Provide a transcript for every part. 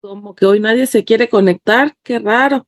Como que hoy nadie se quiere conectar, qué raro.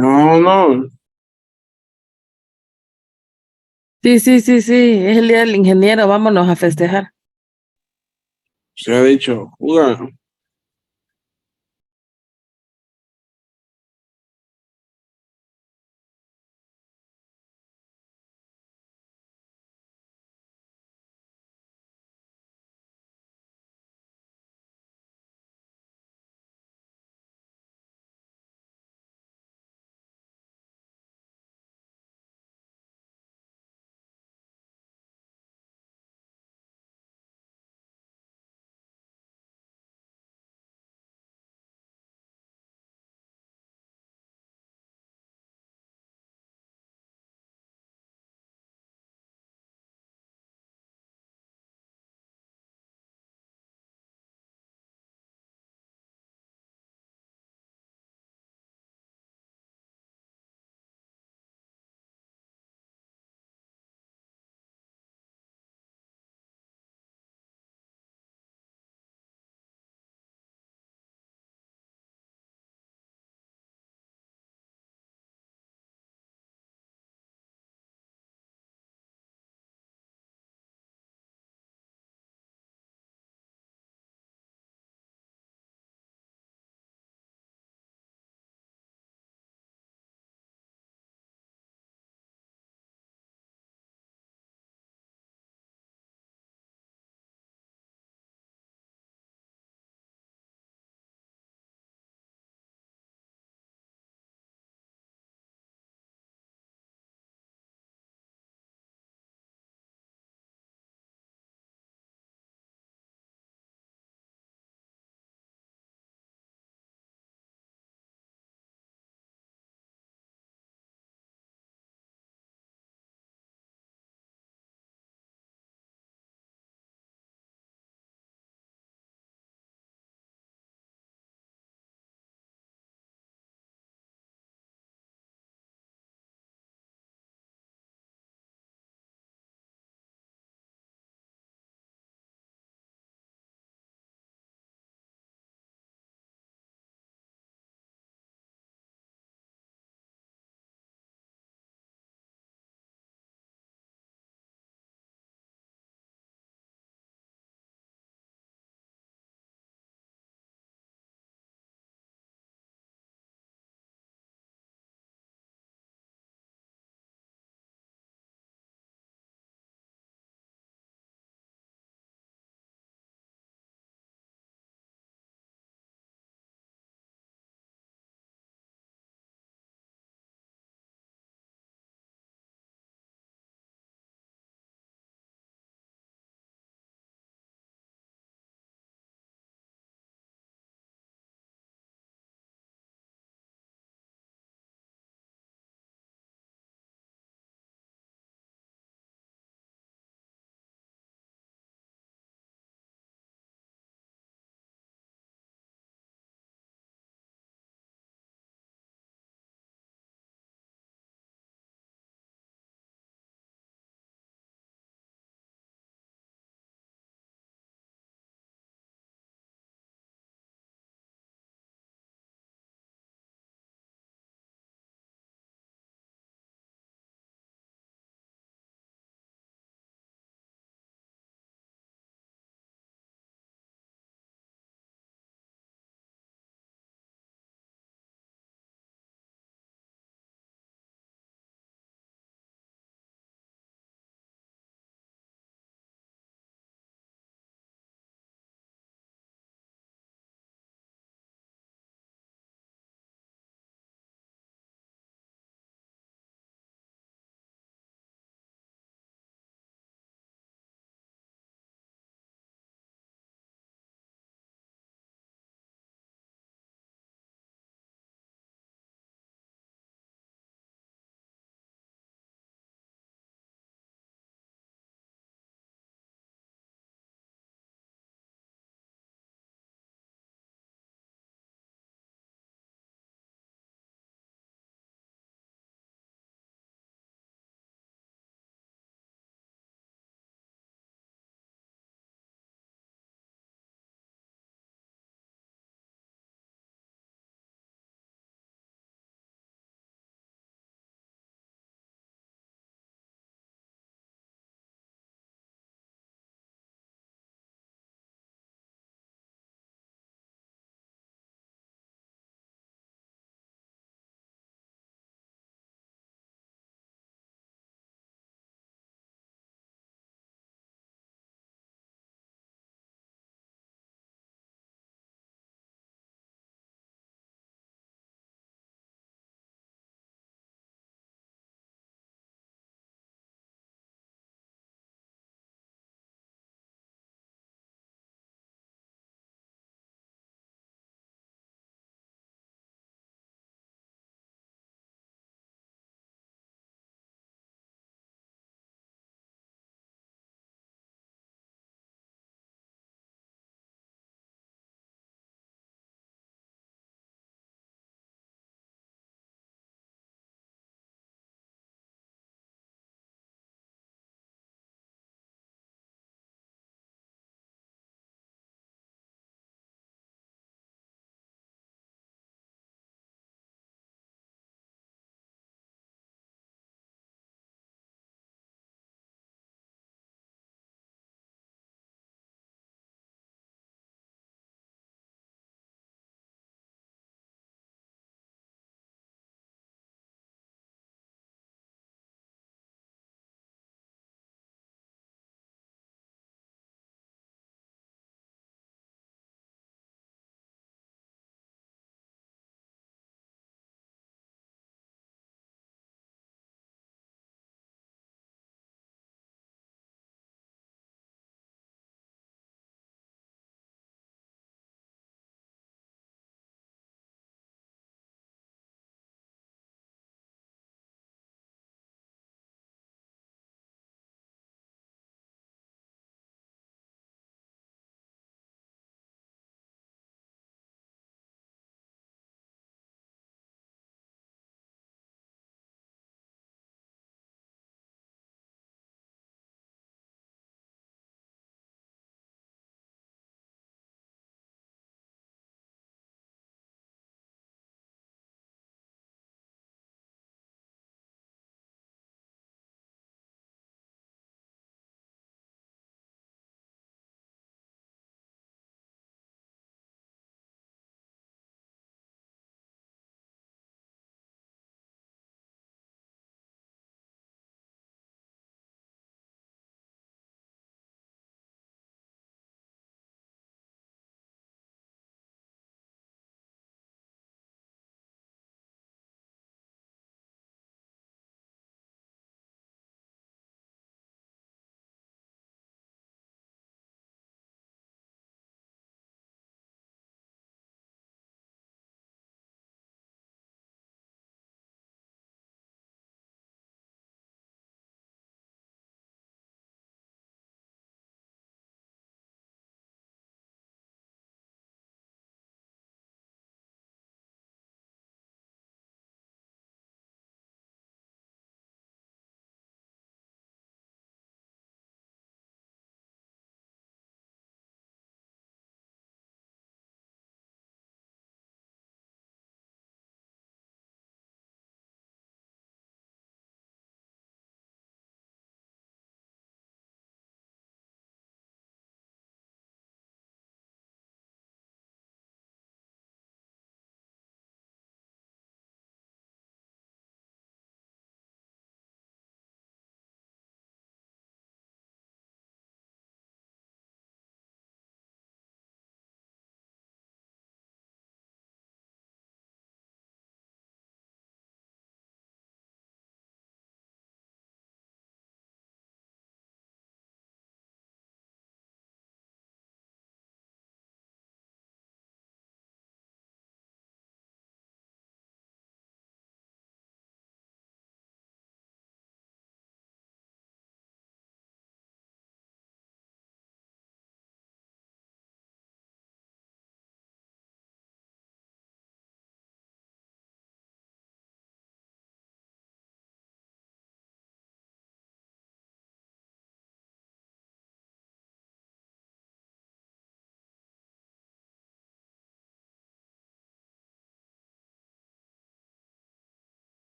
No, no, Sí, sí, sí, sí, es el día del ingeniero, vámonos a festejar. se ha dicho, jugar.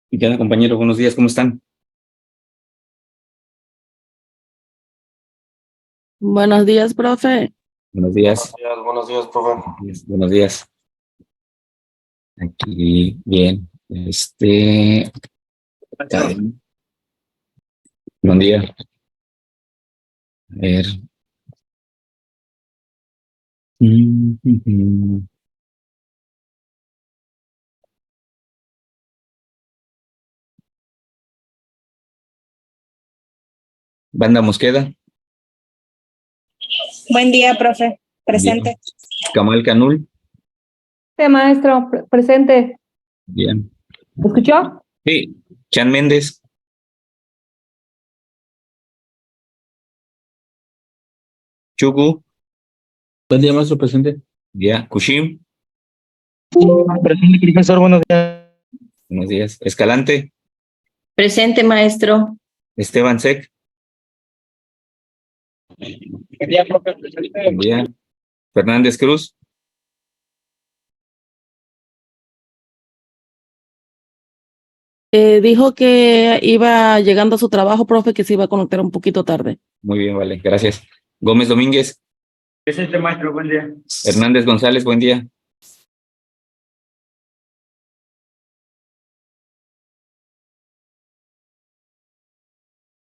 ¿Y qué onda, compañero? Buenos días, ¿cómo están? Buenos días, profe. Buenos días. Buenos días, profe. Buenos días. Aquí, bien. Está bien. Buen día. A ver. Mm. Banda Mosqueda, Buen día, profe. bien. Presente. Camal Canul, Sí, maestro, presente. bien. ¿Me escuchó? Sí. Chan Méndez, Chugu, Buen día, maestro presente. ya. Kushim, Presente, profesor, buenos días. buenos días. Escalante, Presente, maestro. Esteban Sec, Buen día, profe, presente. buen día. Fernández Cruz, Dijo que iba llegando a su trabajo, profe, que se iba a conectar un poquito tarde. muy bien, vale, gracias. Gómez Domínguez, Presente, maestro, buen día. Hernández González, buen día.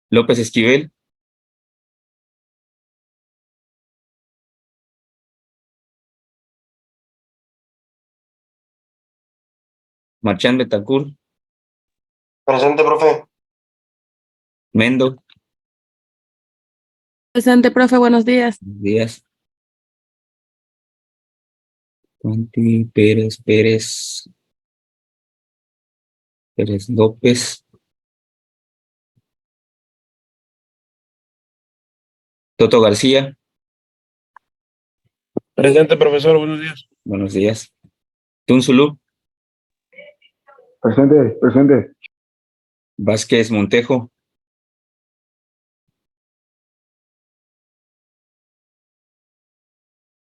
López Esquivel, Marchán Betancourt, Presente, profe. Mendo, Presente, profe, buenos días. buenos días. Conti, Pérez López, Toto García, Presente, profesor, buenos días. buenos días. Tunzulu, Presente. Vázquez Montejo,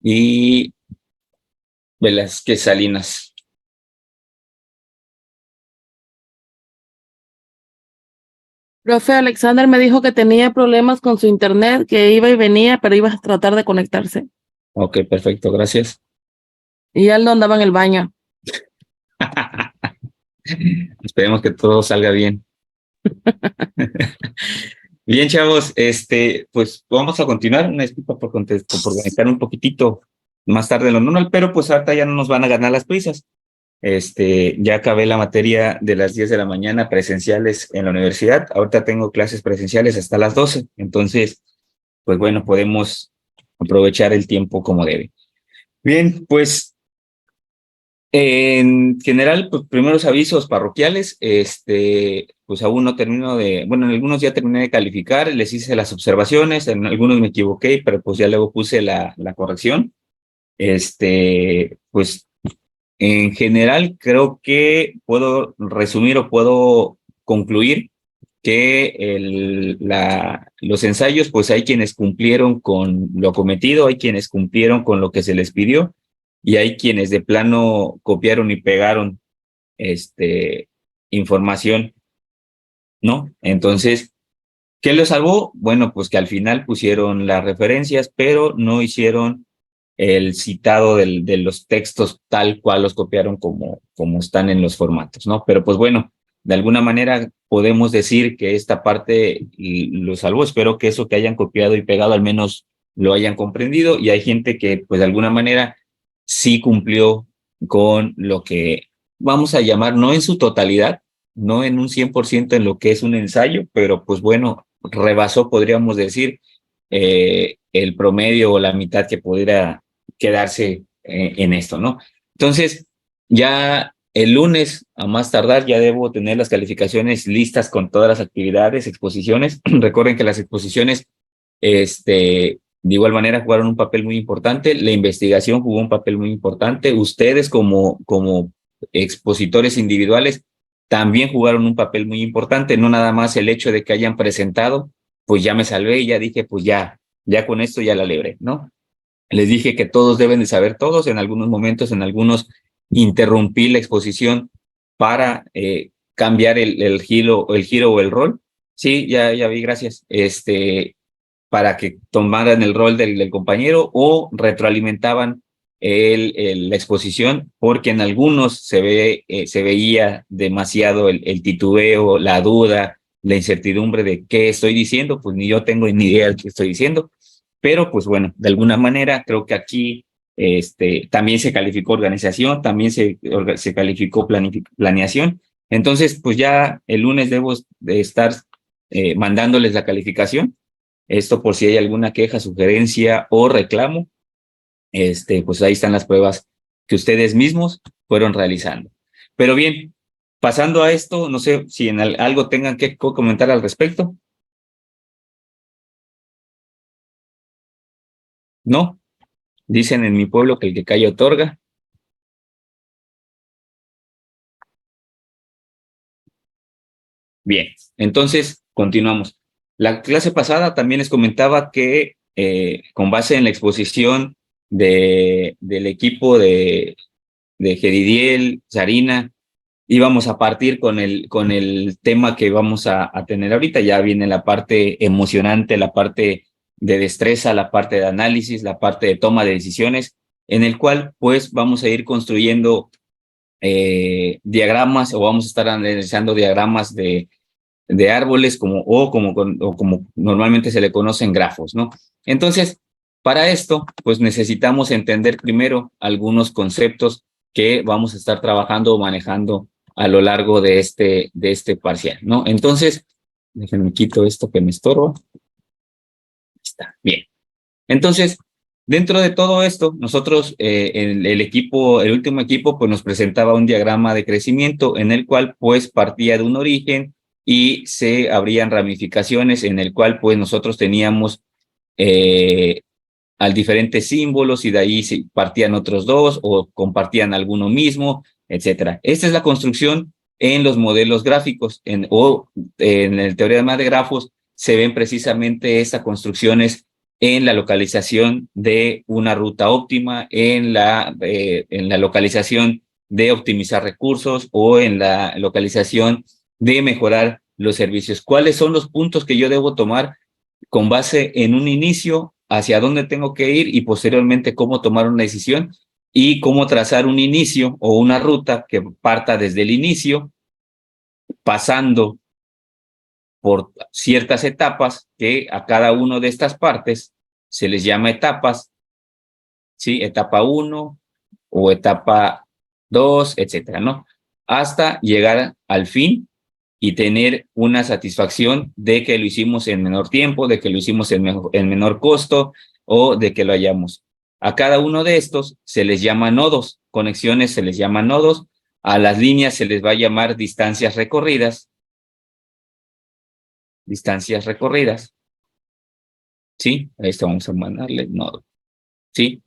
y Velázquez Salinas. Profe, Alexander me dijo que tenía problemas con su internet, que iba y venía, pero iba a tratar de conectarse. Ok, perfecto, gracias. Y él no andaba en el baño. Esperemos que todo salga bien. Bien, chavos, pues vamos a continuar. Una disculpa por conectar un poquitito más tarde de lo normal, pero pues ahorita ya no nos van a ganar las prisas. Ya acabé la materia de las 10 de la mañana presenciales en la universidad. Ahorita tengo clases presenciales hasta las 12. Entonces, pues bueno, podemos aprovechar el tiempo como debe. Bien, pues en general, pues primeros avisos parroquiales, pues aún no termino bueno, en algunos ya terminé de calificar, les hice las observaciones, en algunos me equivoqué, pero pues ya luego puse la corrección. Pues en general creo que puedo resumir o puedo concluir que los ensayos, pues hay quienes cumplieron con lo cometido, hay quienes cumplieron con lo que se les pidió y hay quienes de plano copiaron y pegaron información, ¿no? Entonces, ¿qué lo salvó? Bueno, pues que al final pusieron las referencias, pero no hicieron el citado de los textos tal cual los copiaron como están en los formatos, ¿no? Pero pues bueno, de alguna manera podemos decir que esta parte lo salvó. Espero que eso que hayan copiado y pegado al menos lo hayan comprendido y hay gente que pues de alguna manera sí cumplió con lo que vamos a llamar, no en su totalidad, no en un 100% en lo que es un ensayo, pero pues bueno, rebasó, podríamos decir, el promedio o la mitad que pudiera quedarse en esto, ¿no? Entonces, ya el lunes, a más tardar, ya debo tener las calificaciones listas con todas las actividades, exposiciones. Recuerden que las exposiciones, de igual manera, jugaron un papel muy importante. La investigación jugó un papel muy importante. Ustedes como expositores individuales también jugaron un papel muy importante. No nada más el hecho de que hayan presentado, pues ya me salvé y ya dije, pues ya con esto ya la libré, ¿no? Les dije que todos deben de saber todos, en algunos momentos, en algunos interrumpí la exposición para cambiar el giro o el rol. Sí, ya vi, gracias. Para que tomaran el rol del compañero o retroalimentaban la exposición, porque en algunos se veía demasiado el titubeo, la duda, la incertidumbre de qué estoy diciendo, pues ni yo tengo ni idea de qué estoy diciendo, pero pues bueno, de alguna manera creo que aquí también se calificó organización, también se calificó planeación. Entonces, pues ya el lunes debo de estar mandándoles la calificación. Esto por si hay alguna queja, sugerencia o reclamo, pues ahí están las pruebas que ustedes mismos fueron realizando. Pero bien, pasando a esto, no sé si en algo tengan que comentar al respecto. ¿No? Dicen en mi pueblo que el que calla otorga. Bien, entonces continuamos. La clase pasada también les comentaba que con base en la exposición del equipo de Geridiel, Sarina, íbamos a partir con el tema que vamos a tener ahorita. Ya viene la parte emocionante, la parte de destreza, la parte de análisis, la parte de toma de decisiones, en el cual pues vamos a ir construyendo diagramas o vamos a estar analizando diagramas de árboles como normalmente se le conocen grafos, ¿no? Entonces, para esto, pues necesitamos entender primero algunos conceptos que vamos a estar trabajando o manejando a lo largo de este parcial, ¿no? Entonces, déjenme quito esto que me estorba. Ahí está, bien. Entonces, dentro de todo esto, nosotros, el último equipo, pues nos presentaba un diagrama de crecimiento en el cual, pues, partía de un origen y se abrían ramificaciones en el cual, pues, nosotros teníamos al diferentes símbolos y de ahí se partían otros dos o compartían alguno mismo, etcétera. Esta es la construcción en los modelos gráficos en el teorema de grafos se ven precisamente estas construcciones en la localización de una ruta óptima, en la localización de optimizar recursos o en la localización de mejorar los servicios. ¿Cuáles son los puntos que yo debo tomar con base en un inicio, hacia dónde tengo que ir y posteriormente cómo tomar una decisión y cómo trazar un inicio o una ruta que parta desde el inicio, pasando por ciertas etapas que a cada una de estas partes se les llama etapas, ¿sí? Etapa 1 o etapa 2, etcétera, ¿no? Hasta llegar al fin y tener una satisfacción de que lo hicimos en menor tiempo, de que lo hicimos en menor costo o de que lo hayamos. A cada uno de estos se les llama nodos, conexiones se les llama nodos, a las líneas se les va a llamar distancias recorridas, ¿sí? A esto vamos a mandarle nodo, ¿sí?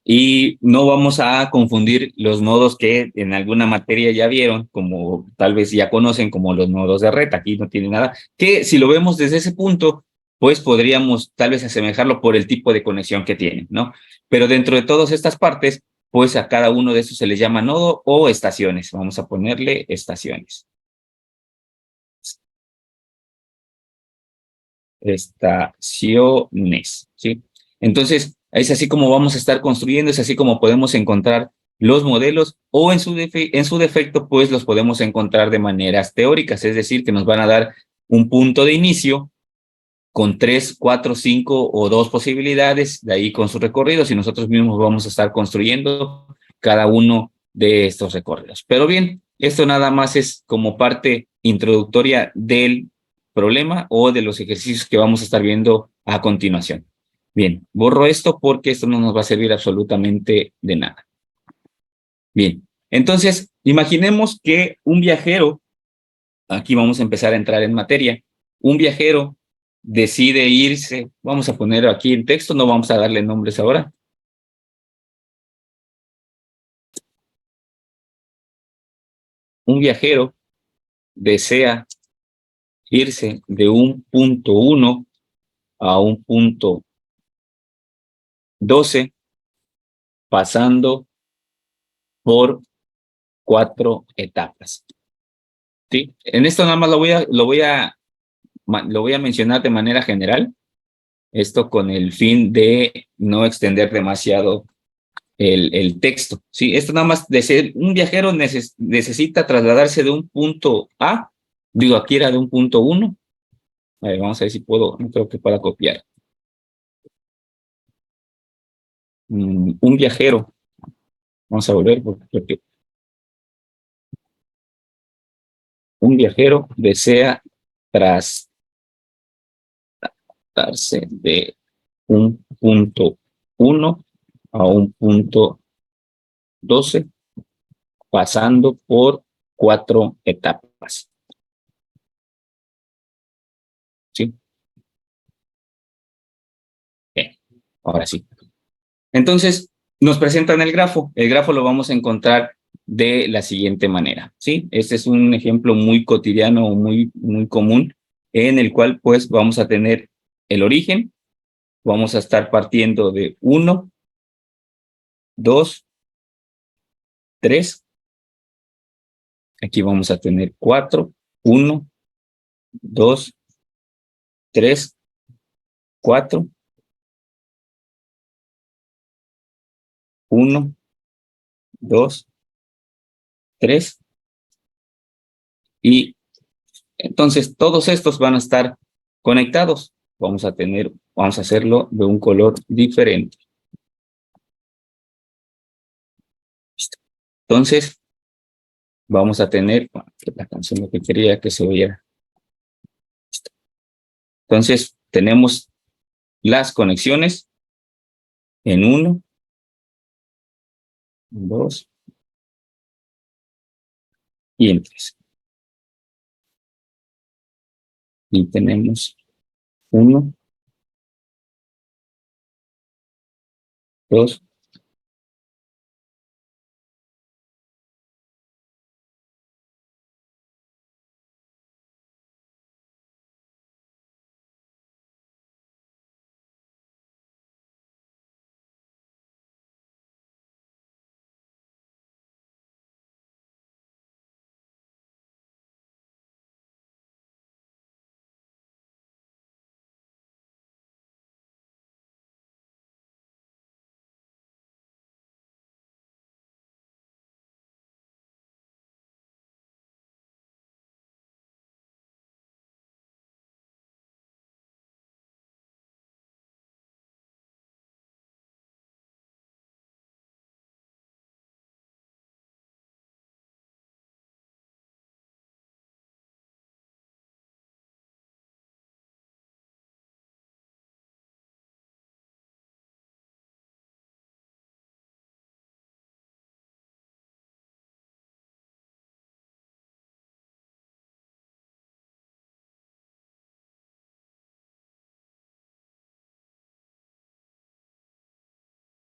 Y no vamos a confundir los nodos que en alguna materia ya vieron, como tal vez ya conocen como los nodos de red, aquí no tiene nada, que si lo vemos desde ese punto, pues podríamos tal vez asemejarlo por el tipo de conexión que tienen, ¿no? Pero dentro de todas estas partes, pues a cada uno de estos se les llama nodo o estaciones. Vamos a ponerle estaciones. Estaciones, ¿sí? Entonces, es así como vamos a estar construyendo, es así como podemos encontrar los modelos o en su defecto, pues los podemos encontrar de maneras teóricas, es decir, que nos van a dar un punto de inicio con 3, 4, 5 o 2 posibilidades, de ahí con sus recorridos y nosotros mismos vamos a estar construyendo cada uno de estos recorridos. Pero bien, esto nada más es como parte introductoria del problema o de los ejercicios que vamos a estar viendo a continuación. Bien, borro esto porque esto no nos va a servir absolutamente de nada. Bien, entonces imaginemos que un viajero, aquí vamos a empezar a entrar en materia, un viajero decide irse, vamos a poner aquí en texto, no vamos a darle nombres ahora. Un viajero desea irse de un punto 1 a un punto 12, pasando por 4 etapas. Sí, en esto nada más lo voy a mencionar de manera general, esto con el fin de no extender demasiado el texto. Sí, esto nada más de ser un viajero necesita trasladarse de un punto A, digo, aquí era de un punto 1. A ver, vamos a ver si puedo, no creo que pueda copiar. Un viajero, vamos a volver porque creo que un viajero desea trasladarse de un punto 1 a un punto 12, pasando por 4 etapas. ¿Sí? Bien, ahora sí. Entonces, nos presentan el grafo. El grafo lo vamos a encontrar de la siguiente manera, ¿sí? Este es un ejemplo muy cotidiano, muy común, en el cual pues vamos a tener el origen, vamos a estar partiendo de 1, 2, 3, aquí vamos a tener 4, 1, 2, 3, 4, 1, 2, 3, y entonces todos estos van a estar conectados. Vamos a hacerlo de un color diferente. Entonces, vamos a tener la canción lo que quería que se oyera. Entonces, tenemos las conexiones en 1, 2 y en 3. Y tenemos 1, 2,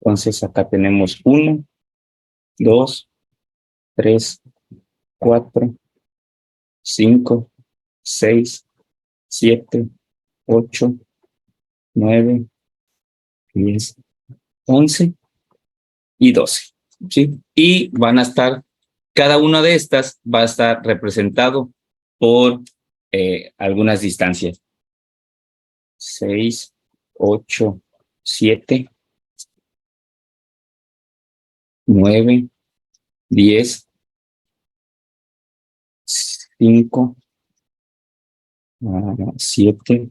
entonces acá tenemos 1, 2, 3, 4, 5, 6, 7, 8, 9, 10, 11 y 12. ¿Sí? Y van a estar, cada una de estas va a estar representado por algunas distancias. 6, 8, 7, 9, 10, 5, 7,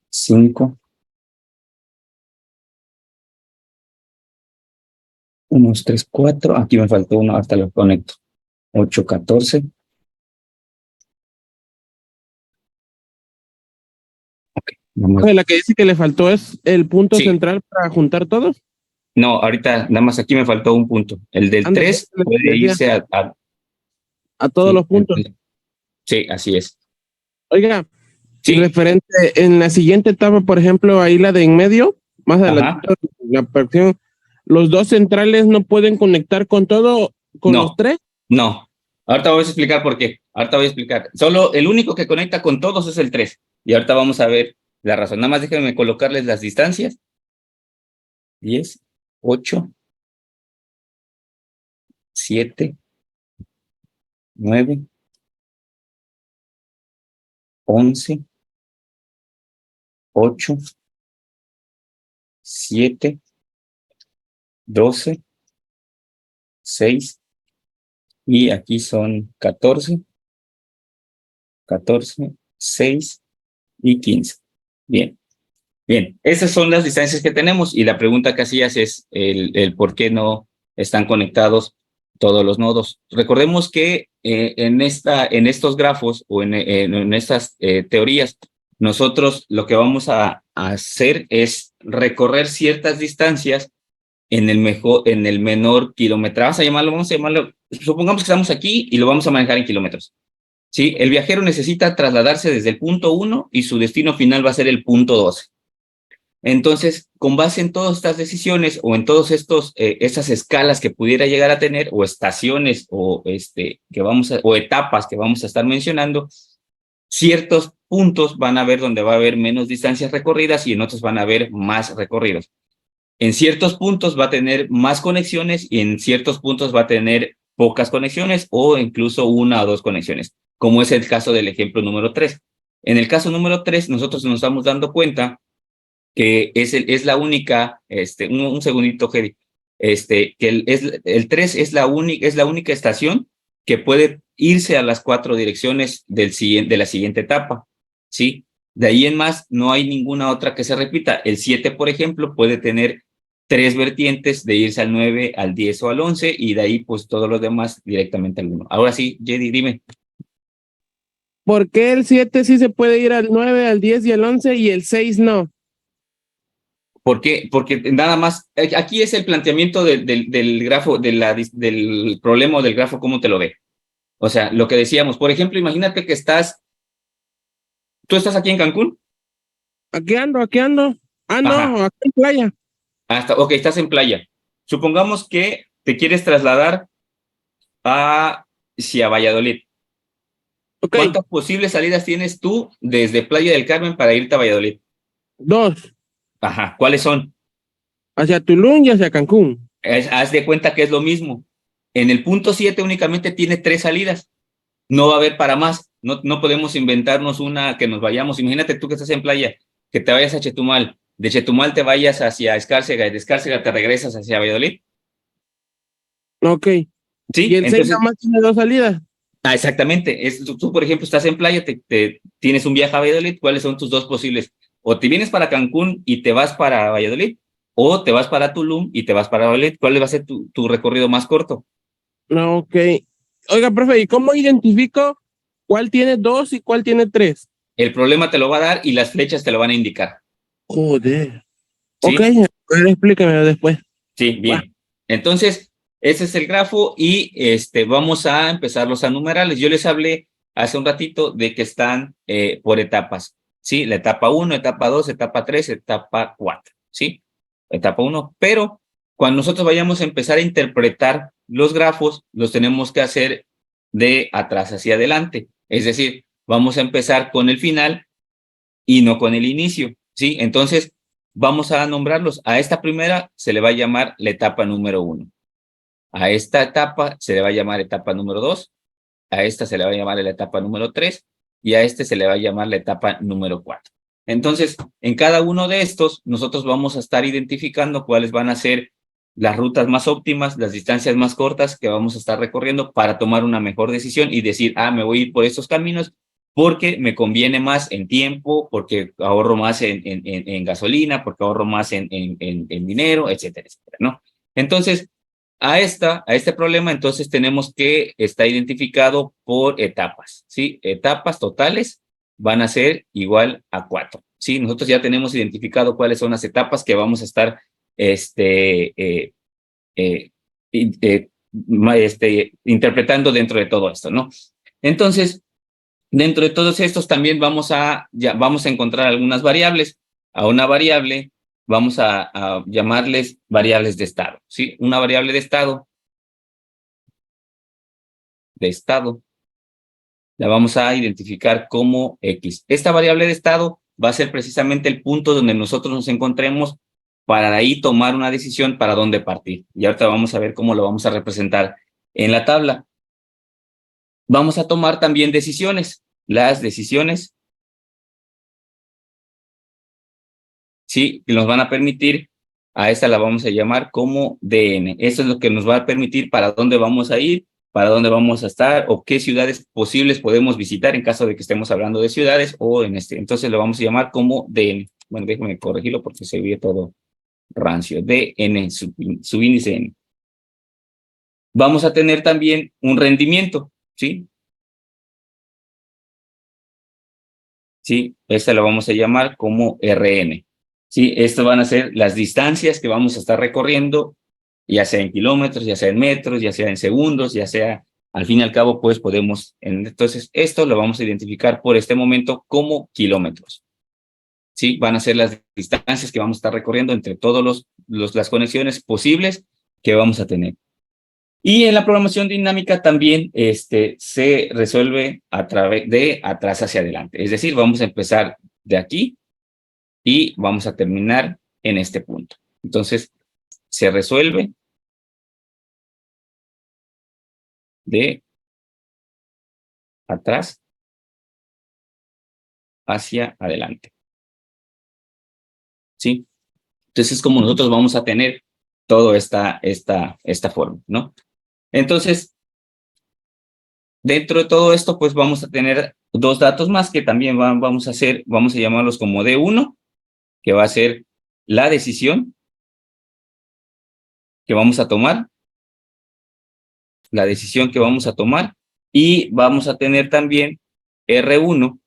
5, 1, 2, 3, 4, aquí me faltó uno, hasta lo conecto. 8, 14. La que dice que le faltó es el punto Sí. central para juntar todos. No, ahorita nada más aquí me faltó un punto. El del Ándale, 3 puede decía. irse A todos sí, los puntos. Sí, así es. Oiga, y Sí, referente en la siguiente etapa, por ejemplo, ahí la de en medio, más adelante, la partición, los dos centrales no pueden conectar con todo, con No. los tres. no. Ahorita voy a explicar por qué. Ahorita voy a explicar. Solo el único que conecta con todos es el 3. Y ahorita vamos a ver la razón. Nada más déjenme colocarles las distancias. 10, 8, 7, 9, 11, 8, 7, 12, 6, y aquí son 14, 6 y 15. Bien, bien. Esas son las distancias que tenemos y la pregunta que hacías es el por qué no están conectados todos los nodos. Recordemos que en estos grafos o en estas teorías, nosotros lo que vamos a hacer es recorrer ciertas distancias en el menor kilometraje. Vamos a llamarlo, supongamos que estamos aquí y lo vamos a manejar en kilómetros. ¿Sí? El viajero necesita trasladarse desde el punto 1 y su destino final va a ser el punto 12. Entonces, con base en todas estas decisiones o en todas estas escalas que pudiera llegar a tener o estaciones o etapas que vamos a estar mencionando, ciertos puntos van a haber donde va a haber menos distancias recorridas y en otros van a haber más recorridos. En ciertos puntos va a tener más conexiones y en ciertos puntos va a tener pocas conexiones o incluso 1 o 2 conexiones, como es el caso del ejemplo número 3. En el caso número 3, nosotros nos estamos dando cuenta que es la única, un segundito, Hedy, que el 3 es la única estación que puede irse a las 4 direcciones de la siguiente etapa, ¿sí? De ahí en más, no hay ninguna otra que se repita. El 7, por ejemplo, puede tener 3 vertientes de irse al 9, al 10 o al 11, y de ahí, pues, todos los demás directamente al 1. Ahora sí, Hedy, dime. ¿Por qué el 7 sí se puede ir al 9, al 10 y al 11 y el 6 no? ¿Por qué? Porque nada más, aquí es el planteamiento del grafo, del problema o del grafo, cómo te lo ve. O sea, lo que decíamos, por ejemplo, imagínate que ¿tú estás aquí en Cancún? Aquí ando. Ah, no, Ajá. aquí en playa. Ok, estás en playa. Supongamos que te quieres trasladar hacia Valladolid. Ok, ¿Cuántas posibles salidas tienes tú desde Playa del Carmen para irte a Valladolid? 2, Ajá, ¿cuáles son? hacia Tulum y hacia Cancún. Haz de cuenta que es lo mismo. En el punto 7 únicamente tiene 3 salidas. No va a haber para más. No podemos inventarnos una que nos vayamos. Imagínate tú que estás en playa, que te vayas a Chetumal. De Chetumal te vayas hacia Escárcega y de Escárcega te regresas hacia Valladolid. Ok. ¿Sí? Y el 6 Entonces, nada más tiene 2 salidas. exactamente. Tú, por ejemplo, estás en playa, tienes un viaje a Valladolid. ¿Cuáles son tus 2 posibles? O te vienes para Cancún y te vas para Valladolid, o te vas para Tulum y te vas para Valladolid. ¿Cuál va a ser tu recorrido más corto? No, ok. Oiga, profe, ¿y cómo identifico cuál tiene 2 y cuál tiene 3? El problema te lo va a dar y las flechas te lo van a indicar. Joder. ¿Sí? Ok, a ver, explícamelo después. Sí, bien. Entonces, ese es el grafo y vamos a empezar los numerales. Yo les hablé hace un ratito de que están por etapas, ¿sí? La etapa 1, etapa 2, etapa 3, etapa 4, ¿sí? Etapa 1, pero cuando nosotros vayamos a empezar a interpretar los grafos, los tenemos que hacer de atrás hacia adelante. Es decir, vamos a empezar con el final y no con el inicio, ¿sí? Entonces, vamos a nombrarlos. A esta primera se le va a llamar la etapa número 1. A esta etapa se le va a llamar etapa número 2. A esta se le va a llamar la etapa número 3. Y a este se le va a llamar la etapa número 4. Entonces, en cada uno de estos, nosotros vamos a estar identificando cuáles van a ser las rutas más óptimas, las distancias más cortas que vamos a estar recorriendo para tomar una mejor decisión y decir, me voy a ir por estos caminos porque me conviene más en tiempo, porque ahorro más en gasolina, porque ahorro más en dinero, etcétera, etcétera, ¿no? Entonces, a este problema, entonces tenemos que estar identificado por etapas, ¿sí? Etapas totales van a ser igual a 4, ¿sí? Nosotros ya tenemos identificado cuáles son las etapas que vamos a estar interpretando dentro de todo esto, ¿no? Entonces, dentro de todos estos también vamos a encontrar algunas variables. A una variable vamos a llamarles variables de estado, ¿sí? Una variable de estado la vamos a identificar como X. Esta variable de estado va a ser precisamente el punto donde nosotros nos encontremos para ahí tomar una decisión para dónde partir. Y ahorita vamos a ver cómo lo vamos a representar en la tabla. Vamos a tomar también decisiones. Las decisiones ¿sí? Que nos van a permitir, a esta la vamos a llamar como DN. Esto es lo que nos va a permitir para dónde vamos a ir, para dónde vamos a estar o qué ciudades posibles podemos visitar en caso de que estemos hablando de ciudades o en este. Entonces lo vamos a llamar como DN. Bueno, déjenme corregirlo porque se ve todo rancio. DN, subíndice N. Vamos a tener también un rendimiento, ¿sí? ¿Sí? Esta la vamos a llamar como RN. ¿Sí? Estas van a ser las distancias que vamos a estar recorriendo, ya sea en kilómetros, ya sea en metros, ya sea en segundos, ya sea, al fin y al cabo, pues podemos, entonces esto lo vamos a identificar por este momento como kilómetros. ¿Sí? Van a ser las distancias que vamos a estar recorriendo entre todas las conexiones posibles que vamos a tener. Y en la programación dinámica también se resuelve a través de atrás hacia adelante. Es decir, vamos a empezar de aquí y vamos a terminar en este punto. Entonces, se resuelve de atrás hacia adelante. ¿Sí? Entonces, es como nosotros vamos a tener toda esta forma, ¿no? Entonces, dentro de todo esto, pues vamos a tener dos datos más que también vamos a llamarlos como D1, que va a ser la decisión que vamos a tomar, y vamos a tener también R1,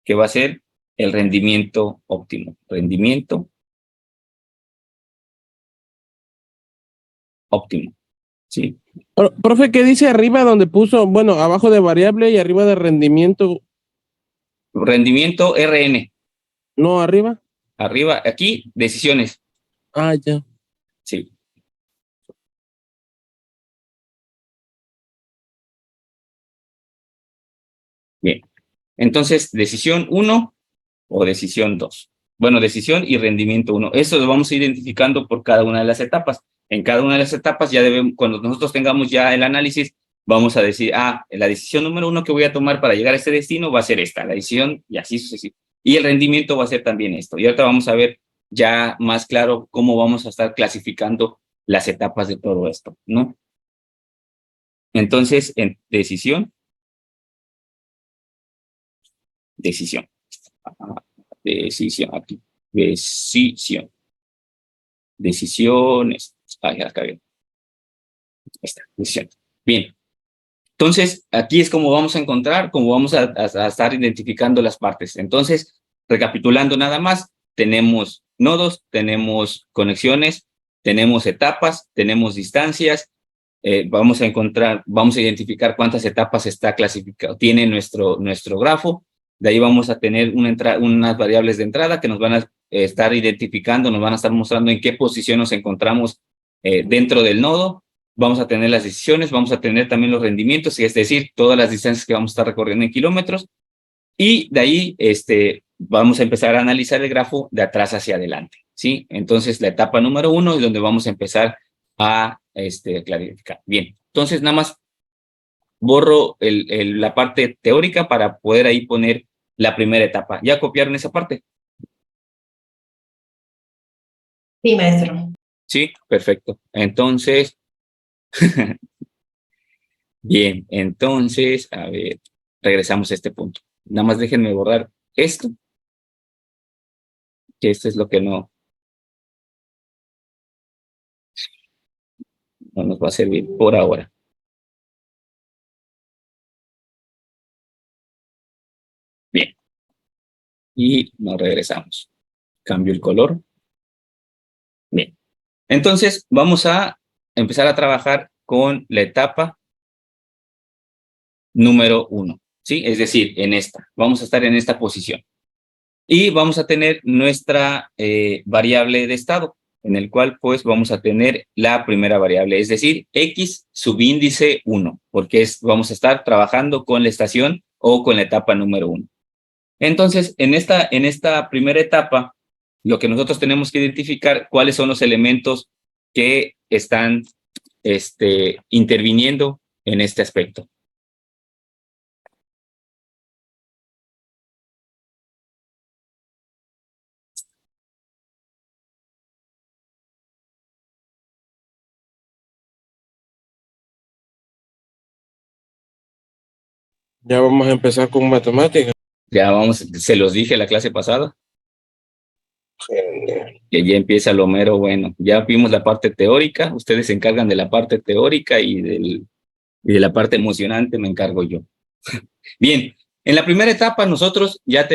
que va a ser el rendimiento óptimo. Rendimiento óptimo, ¿sí? Profe, ¿qué dice arriba donde puso, bueno, abajo de variable y arriba de rendimiento? Rendimiento RN. No, arriba. Arriba, aquí, decisiones. Ah, ya. Sí. Bien. Entonces, decisión 1 o decisión 2. Bueno, decisión y rendimiento 1. Eso lo vamos a ir identificando por cada una de las etapas. En cada una de las etapas ya debemos, cuando nosotros tengamos ya el análisis, vamos a decir, la decisión número 1 que voy a tomar para llegar a este destino va a ser esta, la decisión y así sucesivamente. Y el rendimiento va a ser también esto. Y ahorita vamos a ver ya más claro cómo vamos a estar clasificando las etapas de todo esto, ¿no? Entonces, en decisión. Decisión, aquí. Decisiones. Ya acá bien. Esta, decisión. Bien. Entonces, aquí es como vamos a encontrar, como vamos a estar identificando las partes. Entonces, recapitulando nada más, tenemos nodos, tenemos conexiones, tenemos etapas, tenemos distancias, vamos a identificar cuántas etapas está clasificado, tiene nuestro grafo. De ahí vamos a tener unas variables de entrada que nos van a estar identificando, nos van a estar mostrando en qué posición nos encontramos dentro del nodo. Vamos a tener las decisiones, vamos a tener también los rendimientos, es decir, todas las distancias que vamos a estar recorriendo en kilómetros. Y de ahí vamos a empezar a analizar el grafo de atrás hacia adelante, ¿sí? Entonces, la etapa número 1 es donde vamos a empezar a clarificar. Bien, entonces nada más borro la parte teórica para poder ahí poner la primera etapa. ¿Ya copiaron esa parte? Sí, maestro. Sí, perfecto. Entonces, bien, entonces, a ver, regresamos a este punto. Nada más déjenme borrar esto, que esto es lo que no nos va a servir por ahora. Bien. Y nos regresamos. Cambio el color. Bien. Entonces, vamos a empezar a trabajar con la etapa número 1, ¿sí? Es decir, en esta. Vamos a estar en esta posición. Y vamos a tener nuestra variable de estado, en el cual, pues, vamos a tener la primera variable, es decir, X subíndice 1, porque vamos a estar trabajando con la estación o con la etapa número 1. Entonces, en esta primera etapa, lo que nosotros tenemos que identificar cuáles son los elementos que están interviniendo en este aspecto. Ya vamos a empezar con matemáticas. Ya vamos, se los dije la clase pasada, que ya empieza lo mero bueno. Ya vimos la parte teórica, ustedes se encargan de la parte teórica y de la parte emocionante me encargo yo. Bien, en la primera etapa nosotros ya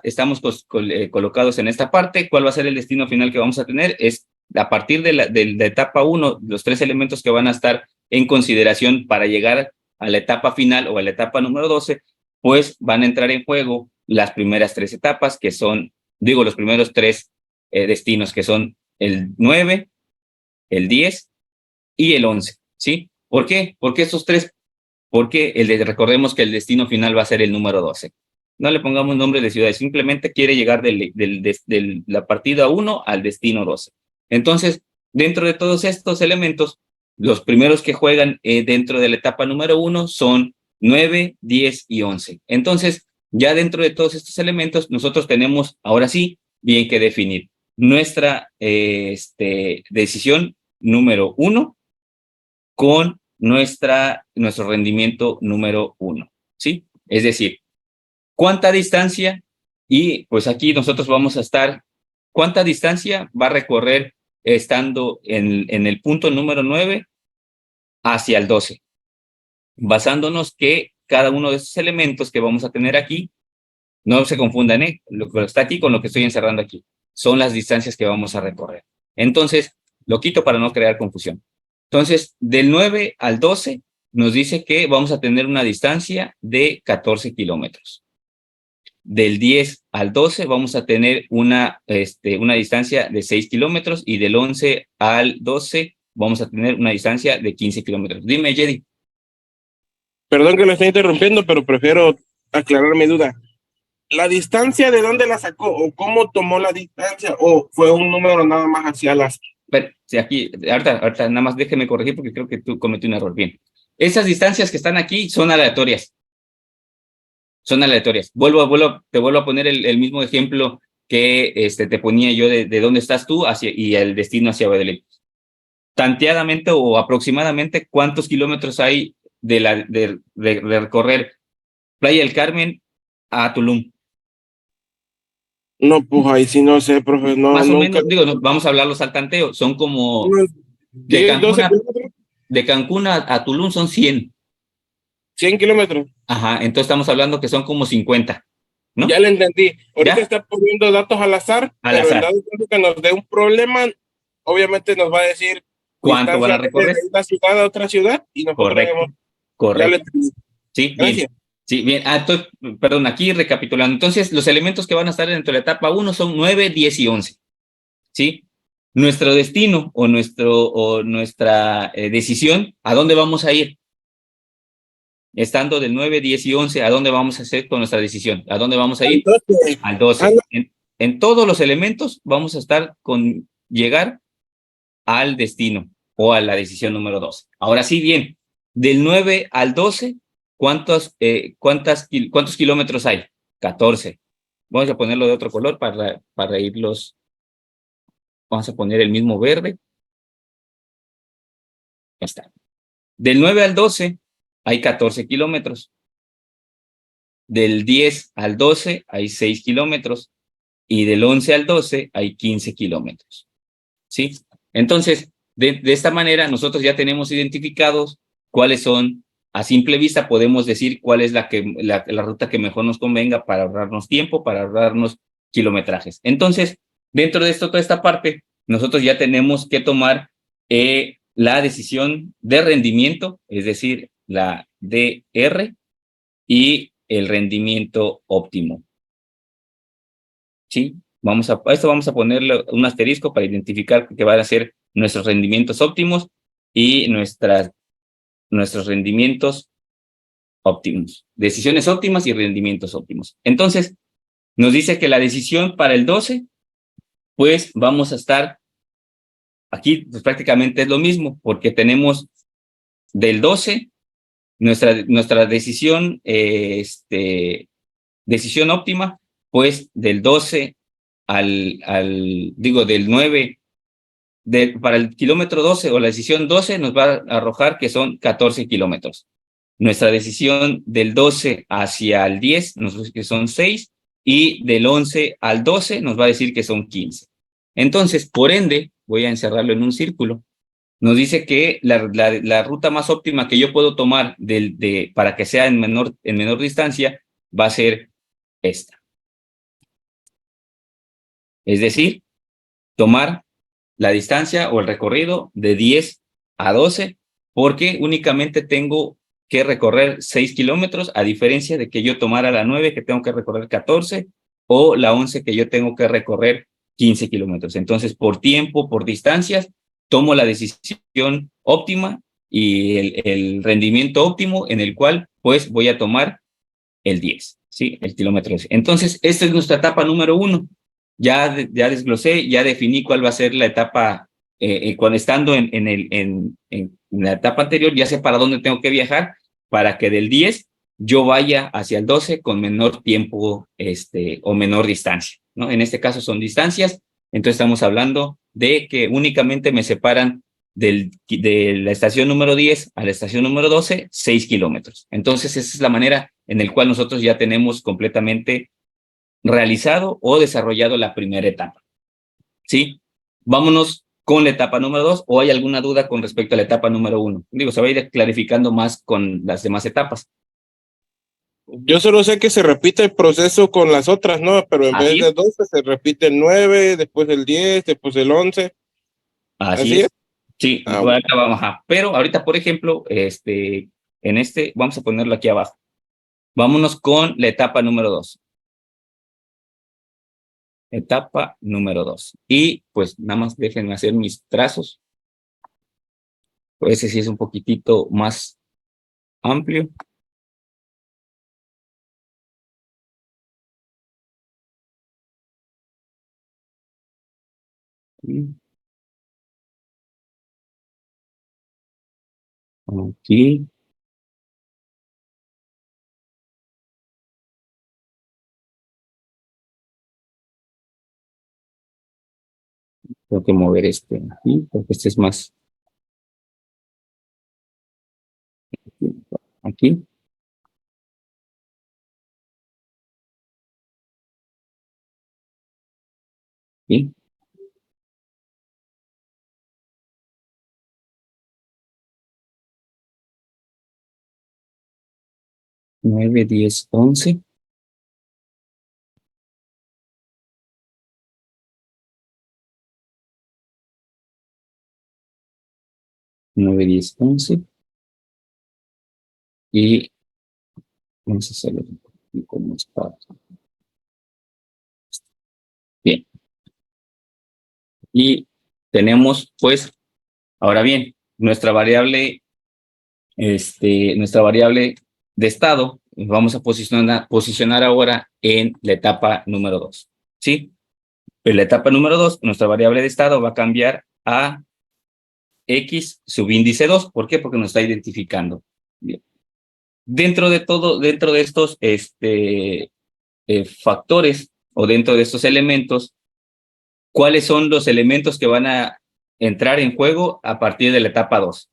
estamos colocados en esta parte. ¿Cuál va a ser el destino final que vamos a tener? Es a partir de la etapa 1, los 3 elementos que van a estar en consideración para llegar a la etapa final o a la etapa número 12, pues van a entrar en juego las primeras 3 etapas, que son, los primeros 3 destinos, que son el 9, el 10 y el 11, ¿sí? ¿Por qué? Porque estos 3, recordemos que el destino final va a ser el número 12. No le pongamos nombre de ciudad, simplemente quiere llegar de la partida 1 al destino 12. Entonces, dentro de todos estos elementos, los primeros que juegan dentro de la etapa número 1 son 9, 10 y 11. Entonces, ya dentro de todos estos elementos, nosotros tenemos, ahora sí, bien que definir nuestra decisión número 1 con nuestro rendimiento número 1, ¿sí? Es decir, ¿cuánta distancia? Y pues aquí nosotros vamos a estar, ¿cuánta distancia va a recorrer estando en el punto número 9 hacia el 12? Basándonos que cada uno de estos elementos que vamos a tener aquí, no se confundan, lo que está aquí con lo que estoy encerrando aquí, son las distancias que vamos a recorrer. Entonces, lo quito para no crear confusión. Entonces, del 9 al 12 nos dice que vamos a tener una distancia de 14 kilómetros. Del 10 al 12 vamos a tener una distancia de 6 kilómetros y del 11 al 12 vamos a tener una distancia de 15 kilómetros. Dime, Jedi. Perdón que lo esté interrumpiendo, pero prefiero aclarar mi duda. ¿La distancia de dónde la sacó o cómo tomó la distancia o fue un número nada más hacia las... Pero, si aquí, ahorita nada más déjeme corregir porque creo que tú cometí un error. Bien. Esas distancias que están aquí son aleatorias. Son aleatorias. Te vuelvo a poner el mismo ejemplo que te ponía yo de dónde estás tú y el destino hacia Guadalupe. Tanteadamente o aproximadamente, ¿cuántos kilómetros hay de recorrer Playa del Carmen a Tulum? No, pues ahí sí no sé, profe. No, Más o nunca... menos, vamos a hablarlos al tanteo. Son como de 10, 12 kilómetros. De Cancún a Tulum son 100. 100 kilómetros. Ajá, entonces estamos hablando que son como 50, ¿no? Ya lo entendí. Ahorita ¿Ya? está poniendo datos al azar, Al pero azar. en dado caso que nos dé un problema, obviamente nos va a decir ¿Cuánto van a distancia recorrer? de una ciudad a otra ciudad y nosotros Correcto, Ya lo correcto. entendí. Sí, bien. Gracias. Sí, bien. Perdón, aquí recapitulando. Entonces, los elementos que van a estar dentro de la etapa 1 son 9, 10 y 11. ¿Sí? Nuestro destino o nuestra decisión, ¿a dónde vamos a ir? Estando del 9, 10 y 11, ¿a dónde vamos a hacer con nuestra decisión? ¿A dónde vamos a ir? Entonces, Al 12. En todos los elementos vamos a estar con llegar al destino o a la decisión número 12. Ahora sí, bien, del 9 al 12, ¿cuántos kilómetros hay? 14. Vamos a ponerlo de otro color para irlos. Vamos a poner el mismo verde. Ya está. Del 9 al 12 hay 14 kilómetros. Del 10 al 12 hay 6 kilómetros. Y del 11 al 12 hay 15 kilómetros. ¿Sí? Entonces, de esta manera, nosotros ya tenemos identificados cuáles son, a simple vista podemos decir cuál es la ruta que mejor nos convenga para ahorrarnos tiempo, para ahorrarnos kilometrajes. Entonces, dentro de toda esta parte, nosotros ya tenemos que tomar la decisión de rendimiento, es decir, la DR y el rendimiento óptimo. ¿Sí? A esto vamos a ponerle un asterisco para identificar que van a ser nuestros rendimientos óptimos y nuestros rendimientos óptimos. Decisiones óptimas y rendimientos óptimos. Entonces, nos dice que la decisión para el 12, pues vamos a estar, aquí pues prácticamente es lo mismo, porque tenemos del 12, nuestra decisión, decisión óptima, pues del 12 del 9, para el kilómetro 12 o la decisión 12 nos va a arrojar que son 14 kilómetros. Nuestra decisión del 12 hacia el 10 nos dice que son 6 y del 11 al 12 nos va a decir que son 15. Entonces, por ende, voy a encerrarlo en un círculo. Nos dice que la ruta más óptima que yo puedo tomar para que sea en menor distancia va a ser esta. Es decir, tomar la distancia o el recorrido de 10 a 12, porque únicamente tengo que recorrer 6 kilómetros, a diferencia de que yo tomara la 9, que tengo que recorrer 14, o la 11, que yo tengo que recorrer 15 kilómetros. Entonces, por tiempo, por distancias, tomo la decisión óptima y el rendimiento óptimo en el cual, pues, voy a tomar el 10, ¿sí? El kilómetro 10. Entonces, esta es nuestra etapa número 1. Ya desglosé, ya definí cuál va a ser la etapa, cuando estando en la etapa anterior, ya sé para dónde tengo que viajar para que del 10 yo vaya hacia el 12 con menor tiempo o menor distancia, ¿no? En este caso son distancias, entonces estamos hablando de que únicamente me separan de la estación número 10 a la estación número 12, 6 kilómetros. Entonces esa es la manera en la cual nosotros ya tenemos completamente realizado o desarrollado la primera etapa. ¿Sí? Vámonos con la etapa número 2, o hay alguna duda con respecto a la etapa número 1. Digo, se va a ir clarificando más con las demás etapas. Yo solo sé que se repite el proceso con las otras, ¿no? Pero en Así vez de es. 12 se repite el 9, después el 10, después el 11. Así es. Sí, Ah, bueno, vamos a. Pero ahorita, por ejemplo, vamos a ponerlo aquí abajo. Vámonos con la etapa número 2. Etapa número 2. Y pues nada más déjenme hacer mis trazos. Pues ese sí es un poquitito más amplio. Aquí. Tengo que mover aquí, porque este es más. Aquí. Aquí. Nueve, 10, 11. 9, 10, 11. Y vamos a hacerlo aquí como espacio. Bien. Y tenemos, pues, ahora bien, nuestra variable de estado, vamos a posicionar ahora en la etapa número 2. ¿Sí? En la etapa número 2, nuestra variable de estado va a cambiar a X subíndice 2. ¿Por qué? Porque nos está identificando. Bien. Dentro de estos factores o dentro de estos elementos, ¿cuáles son los elementos que van a entrar en juego a partir de la etapa 2?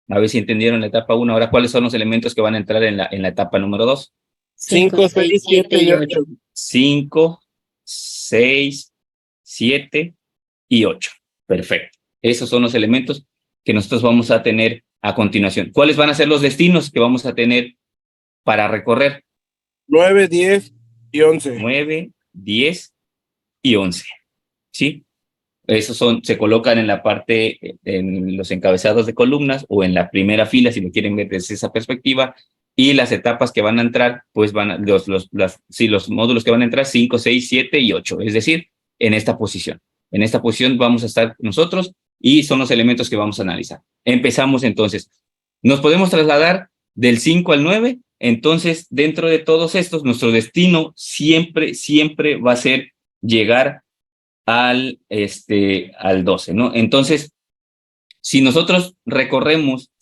A ver si entendieron la etapa 1. Ahora, ¿cuáles son los elementos que van a entrar en la etapa número 2? 5, 6, 7 y 8. 5, 6, 7 y 8. Perfecto. Esos son los elementos que nosotros vamos a tener a continuación. ¿Cuáles van a ser los destinos que vamos a tener para recorrer? 9, 10 y 11. 9, 10 y 11. ¿Sí? Esos se colocan en la parte, en los encabezados de columnas o en la primera fila, si lo quieren ver desde esa perspectiva, y las etapas que van a entrar, pues los módulos que van a entrar, 5, 6, 7 y 8, es decir, en esta posición. En esta posición vamos a estar nosotros y son los elementos que vamos a analizar. Empezamos entonces. Nos podemos trasladar del 5 al 9, entonces dentro de todos estos, nuestro destino siempre va a ser llegar al 12, ¿no? Entonces, si nosotros recorremos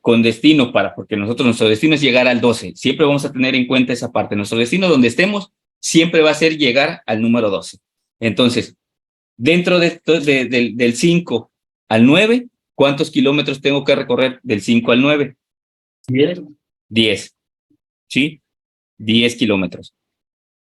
con destino porque nuestro destino es llegar al 12, siempre vamos a tener en cuenta esa parte. Nuestro destino donde estemos siempre va a ser llegar al número 12. Entonces, dentro del 5 al 9, ¿cuántos kilómetros tengo que recorrer del 5 al 9? 10. 10, ¿sí? 10 kilómetros.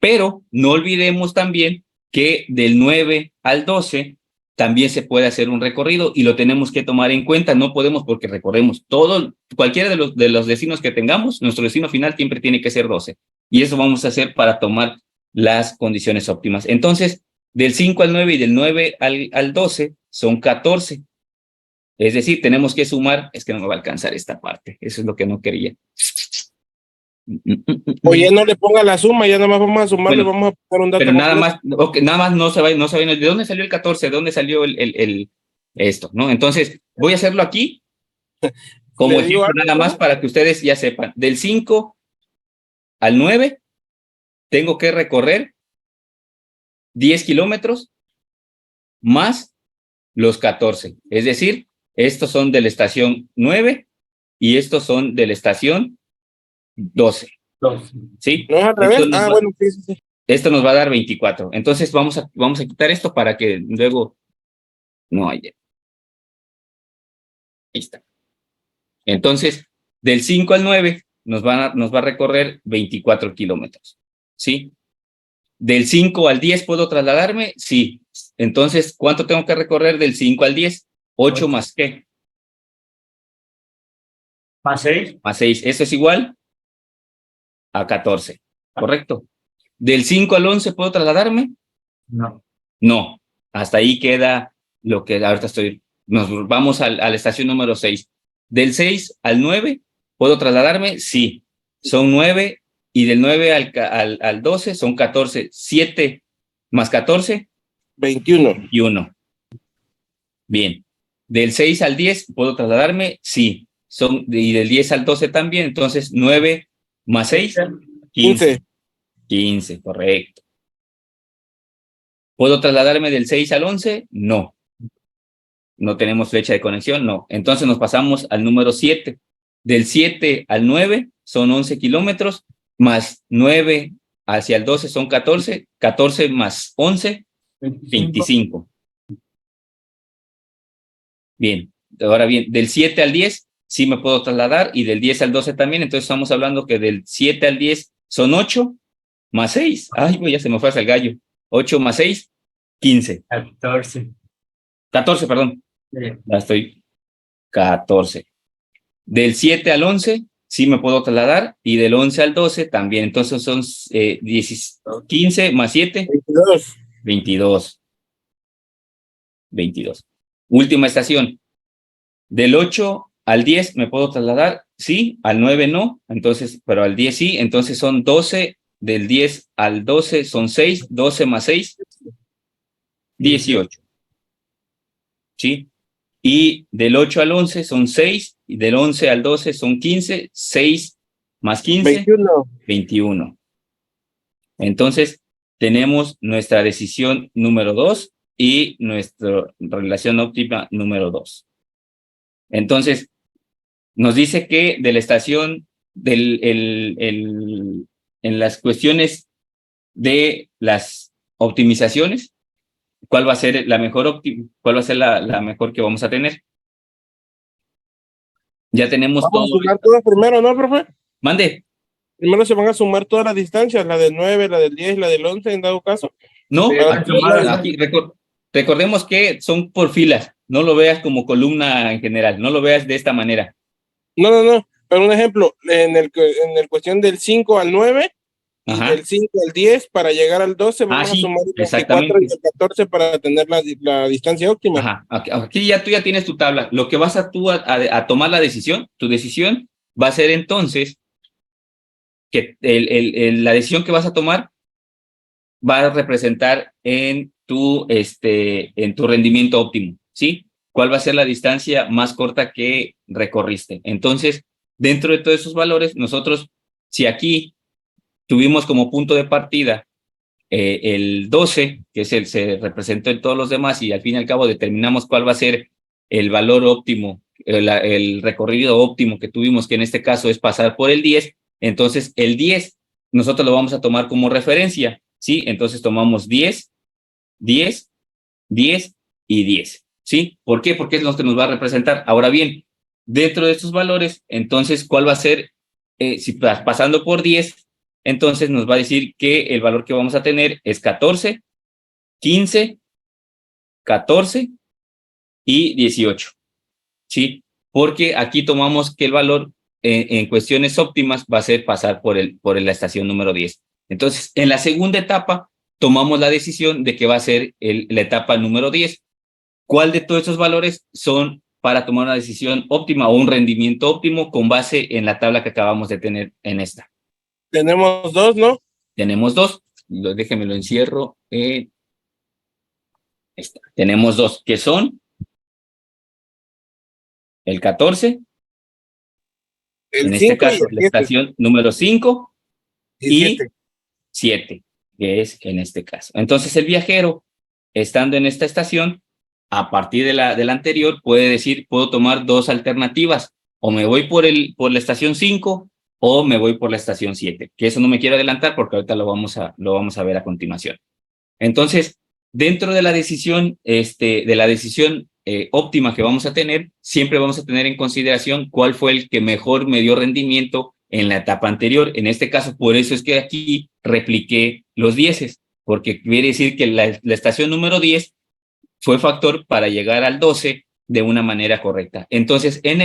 Pero no olvidemos también que del 9 al 12 también se puede hacer un recorrido y lo tenemos que tomar en cuenta. No podemos porque recorremos todo, cualquiera de los destinos que tengamos, nuestro destino final siempre tiene que ser 12. Y eso vamos a hacer para tomar las condiciones óptimas. Entonces, del 5 al 9 y del 9 al 12 son 14. Es decir, tenemos que sumar, es que no me va a alcanzar esta parte, eso es lo que no quería. O ya no le ponga la suma, ya nada más vamos a sumarle, Bueno, vamos a poner un dato. Pero nada completo. más, okay, nada más no se va, ¿de dónde salió el 14? ¿De dónde salió esto? ¿No? Entonces, voy a hacerlo aquí como Le digo ejemplo, algo, nada más para que ustedes ya sepan. Del 5 al 9 tengo que recorrer 10 kilómetros más los 14. Es decir, estos son de la estación 9 y estos son de la estación 12. 2. ¿Sí? No es al revés. Esto nos Ah, va- bueno, sí, sí, sí. Esto nos va a dar 24. Entonces vamos a quitar esto para que luego no haya. Ahí está. Entonces, del 5 al 9 nos va a recorrer 24 kilómetros. ¿Sí? Del 5 al 10 ¿puedo trasladarme? Sí. Entonces, ¿cuánto tengo que recorrer del 5 al 10? 8 más ¿qué? Más 6. Más 6. Eso es igual a 14. ¿Correcto? Del 5 al 11 ¿puedo trasladarme? No. No. Hasta ahí queda lo que ahorita estoy. Nos vamos a la estación número 6. Del 6 al 9 ¿puedo trasladarme? Sí. Son 9 y del 9 al 12 son 14. 7 más 14, 21. y 1. Bien. Del 6 al 10 ¿puedo trasladarme? Sí. Y del 10 al 12 también. Entonces 9 más 6, 15. 15, correcto. ¿Puedo trasladarme del 6 al 11? No. No tenemos fecha de conexión, no. Entonces nos pasamos al número 7. Del 7 al 9 son 11 kilómetros, más 9 hacia el 12 son 14, 14 más 11, 25. Bien, ahora bien, del 7 al 10 sí me puedo trasladar y del 10 al 12 también, entonces estamos hablando que del 7 al 10 son 8 más 6. Ay, pues ya se me fue hasta el gallo. 8 más 6, 15. 14. 14, perdón. Sí. Ya estoy 14. Del 7 al 11 sí me puedo trasladar y del 11 al 12 también. Entonces son 15 más 7, 22. 22. 22. Última estación. Del 8 al 10 me puedo trasladar, sí, al 9 no, entonces, pero al 10 sí, entonces son 12, del 10 al 12 son 6, 12 más 6, 18. ¿Sí? Y del 8 al 11 son 6, y del 11 al 12 son 15, 6 más 15, 21. 21. Entonces, tenemos nuestra decisión número 2 y nuestra relación óptima número 2. Entonces, nos dice que de la estación, en las cuestiones de las optimizaciones, ¿cuál va a ser la mejor cuál va a ser la mejor que vamos a tener? Ya tenemos Vamos todo. a sumar todas primero, ¿no, profe? Mande. Primero se van a sumar todas las distancias, la del 9, la del 10, la del 11, en dado caso. No, Sí, aquí recordemos que son por filas. No lo veas como columna en general. No lo veas de esta manera. No. Pero un ejemplo, en el cuestión del 5 al 9 y Ajá. del 5 al 10 para llegar al 12 vamos sí, a sumar el 24 exactamente. y el 14 para tener la distancia óptima. Ajá. Aquí tú ya tienes tu tabla. Lo que vas a tomar la decisión, tu decisión va a ser entonces que la decisión que vas a tomar va a representar en tu rendimiento óptimo, ¿sí? ¿Cuál va a ser la distancia más corta que recorriste? Entonces, dentro de todos esos valores, nosotros, si aquí tuvimos como punto de partida el 12, que se representó en todos los demás, y al fin y al cabo determinamos cuál va a ser el valor óptimo, el recorrido óptimo que tuvimos, que en este caso es pasar por el 10, entonces el 10 nosotros lo vamos a tomar como referencia, ¿sí? Entonces tomamos 10, 10, 10 y 10. ¿sí? ¿Por qué? Porque es lo que nos va a representar. Ahora bien, dentro de estos valores, entonces, ¿cuál va a ser? Si pasando por 10, entonces nos va a decir que el valor que vamos a tener es 14, 15, 14 y 18, ¿sí? Porque aquí tomamos que el valor en cuestiones óptimas va a ser pasar por la estación número 10. Entonces, en la segunda etapa, tomamos la decisión de que va a ser la etapa número 10. ¿Cuál de todos esos valores son para tomar una decisión óptima o un rendimiento óptimo con base en la tabla que acabamos de tener en esta? Tenemos 2, ¿no? Tenemos 2. Déjenme lo encierro. Esta. Tenemos 2, que son el 14, El en este 5 y caso el la 7. estación número 5 Y y 7. 7, que es en este caso. Entonces el viajero, estando en esta estación, a partir de la anterior, puede decir, puedo tomar 2 alternativas, o me voy por la estación 5 o me voy por la estación 7, que eso no me quiero adelantar porque ahorita lo vamos a ver a continuación. Entonces, dentro de la decisión, óptima que vamos a tener, siempre vamos a tener en consideración cuál fue el que mejor me dio rendimiento en la etapa anterior. En este caso, por eso es que aquí repliqué los 10, porque quiere decir que la estación número 10 fue factor para llegar al 12 de una manera correcta. Entonces, en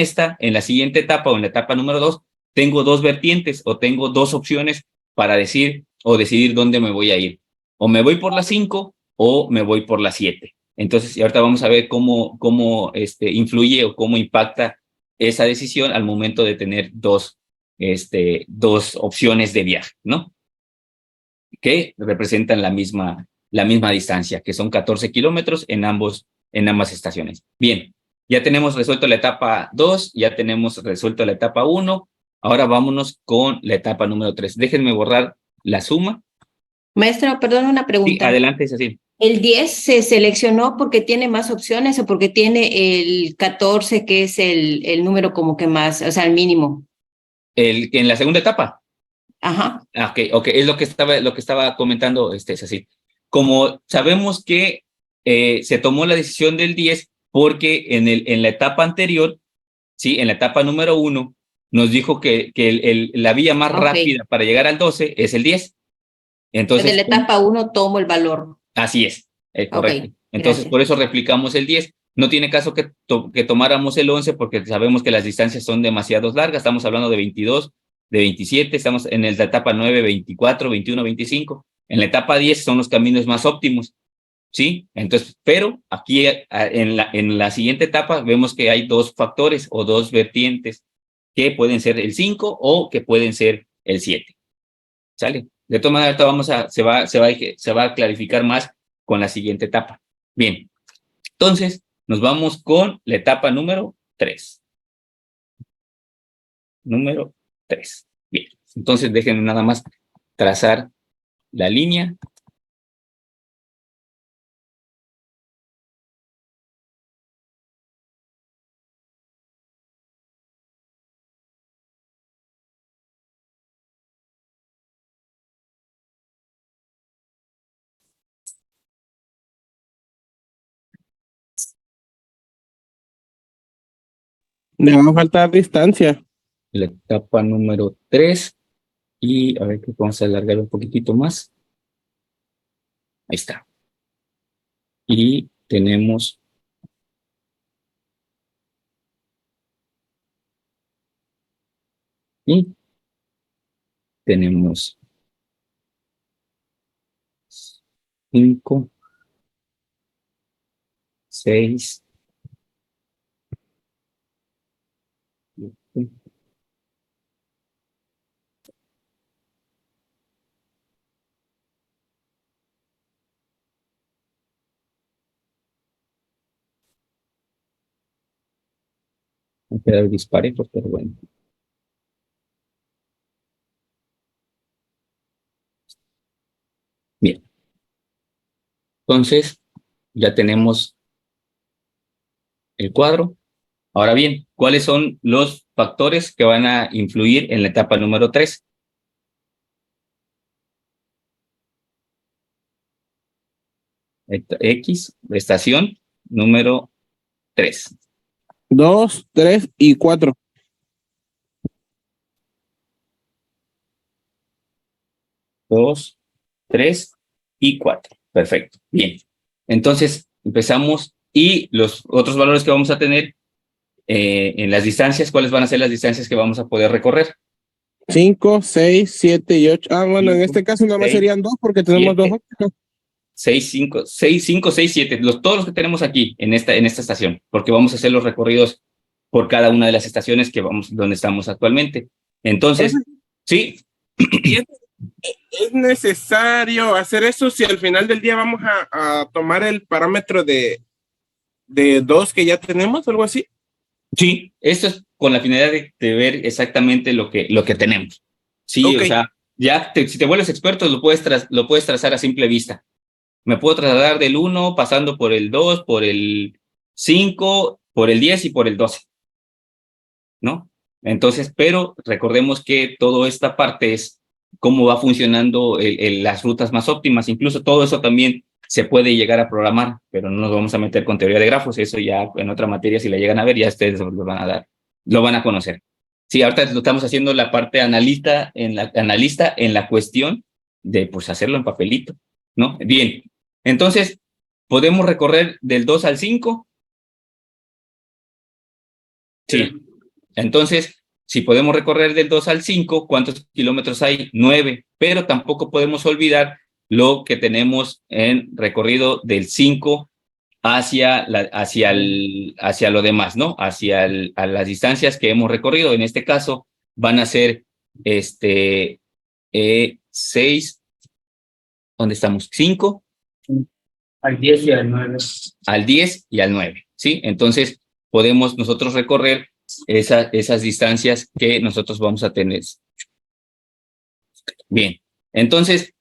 la siguiente etapa o en la etapa número 2, tengo 2 vertientes o tengo 2 opciones para decir o decidir dónde me voy a ir. O me voy por la 5 o me voy por la 7. Entonces, y ahorita vamos a ver cómo influye o cómo impacta esa decisión al momento de tener dos opciones de viaje, ¿no? Que representan la misma distancia, que son 14 kilómetros en ambas estaciones. Bien, ya tenemos resuelto la etapa 2, ya tenemos resuelto la etapa 1, ahora vámonos con la etapa número 3. Déjenme borrar la suma. Maestro, perdón, una Sí, pregunta. adelante, es así. ¿El 10 se seleccionó porque tiene más opciones o porque tiene el 14, que es el número como que más, o sea, el mínimo? En la segunda etapa. Ajá. Ok, es lo que estaba comentando, es así. Como sabemos que se tomó la decisión del 10 porque en la etapa anterior, ¿sí? En la etapa número 1, nos dijo que la vía más rápida para llegar al 12 es el 10. Entonces, de la etapa 1 tomo el valor. así es, correcto. Ok, Entonces, gracias. por eso replicamos el 10. No tiene caso que tomáramos el 11 porque sabemos que las distancias son demasiado largas. Estamos hablando de 22, de 27, estamos en la etapa 9, 24, 21, 25. En la etapa 10 son los caminos más óptimos, ¿sí? Entonces, pero aquí en la siguiente etapa vemos que hay 2 factores o 2 vertientes que pueden ser el 5 o que pueden ser el 7. ¿Sale? De todas maneras, ahorita se va a clarificar más con la siguiente etapa. Bien, entonces nos vamos con la etapa número 3. Número 3. Bien, entonces déjenme nada más trazar la línea. Le va a faltar distancia. La etapa número 3. Y a ver que vamos a alargar un poquitito más. Ahí está. Y tenemos y tenemos 5, 6, 7. Va a quedar disparejo, pero bueno. Bien. Entonces, ya tenemos el cuadro. Ahora bien, ¿cuáles son los factores que van a influir en la etapa número 3? X, estación número 3. 2, 3 y 4. 2, 3 y 4. Perfecto. Bien. Entonces, empezamos y los otros valores que vamos a tener en las distancias, ¿cuáles van a ser las distancias que vamos a poder recorrer? 5, 6, 7 y 8. Ah, bueno, en 5, este caso nada más 6, serían 2 porque tenemos 7, 2 ópticos. 6, 5, 6, 7, todos los que tenemos aquí en esta estación, porque vamos a hacer los recorridos por cada una de las estaciones que vamos, donde estamos actualmente. Entonces, sí. ¿Y es necesario hacer eso si al final del día vamos a tomar el parámetro de 2 que ya tenemos, algo así? Sí, esto es con la finalidad de ver exactamente lo que tenemos. Sí, Ok. o sea, ya si te vuelves experto, lo puedes trazar a simple vista. Me puedo trasladar del 1 pasando por el 2, por el 5, por el 10 y por el 12. ¿No? Entonces, pero recordemos que toda esta parte es cómo va funcionando las rutas más óptimas. Incluso todo eso también se puede llegar a programar, pero no nos vamos a meter con teoría de grafos. Eso ya en otra materia, si la llegan a ver, ya ustedes lo van a dar, lo van a conocer. Sí, ahorita lo estamos haciendo la parte analista en la cuestión de pues hacerlo en papelito, ¿no? Bien, entonces, ¿podemos recorrer del 2 al 5? Sí. Entonces, si podemos recorrer del 2 al 5, ¿cuántos kilómetros hay? 9, pero tampoco podemos olvidar lo que tenemos en recorrido del 5 hacia lo demás, ¿no? A las distancias que hemos recorrido. En este caso, van a ser 6, ¿dónde estamos? 5. Al 10 y al 9. Al 10 y al 9, ¿sí? Entonces, podemos nosotros recorrer esas distancias que nosotros vamos a tener. Bien, entonces,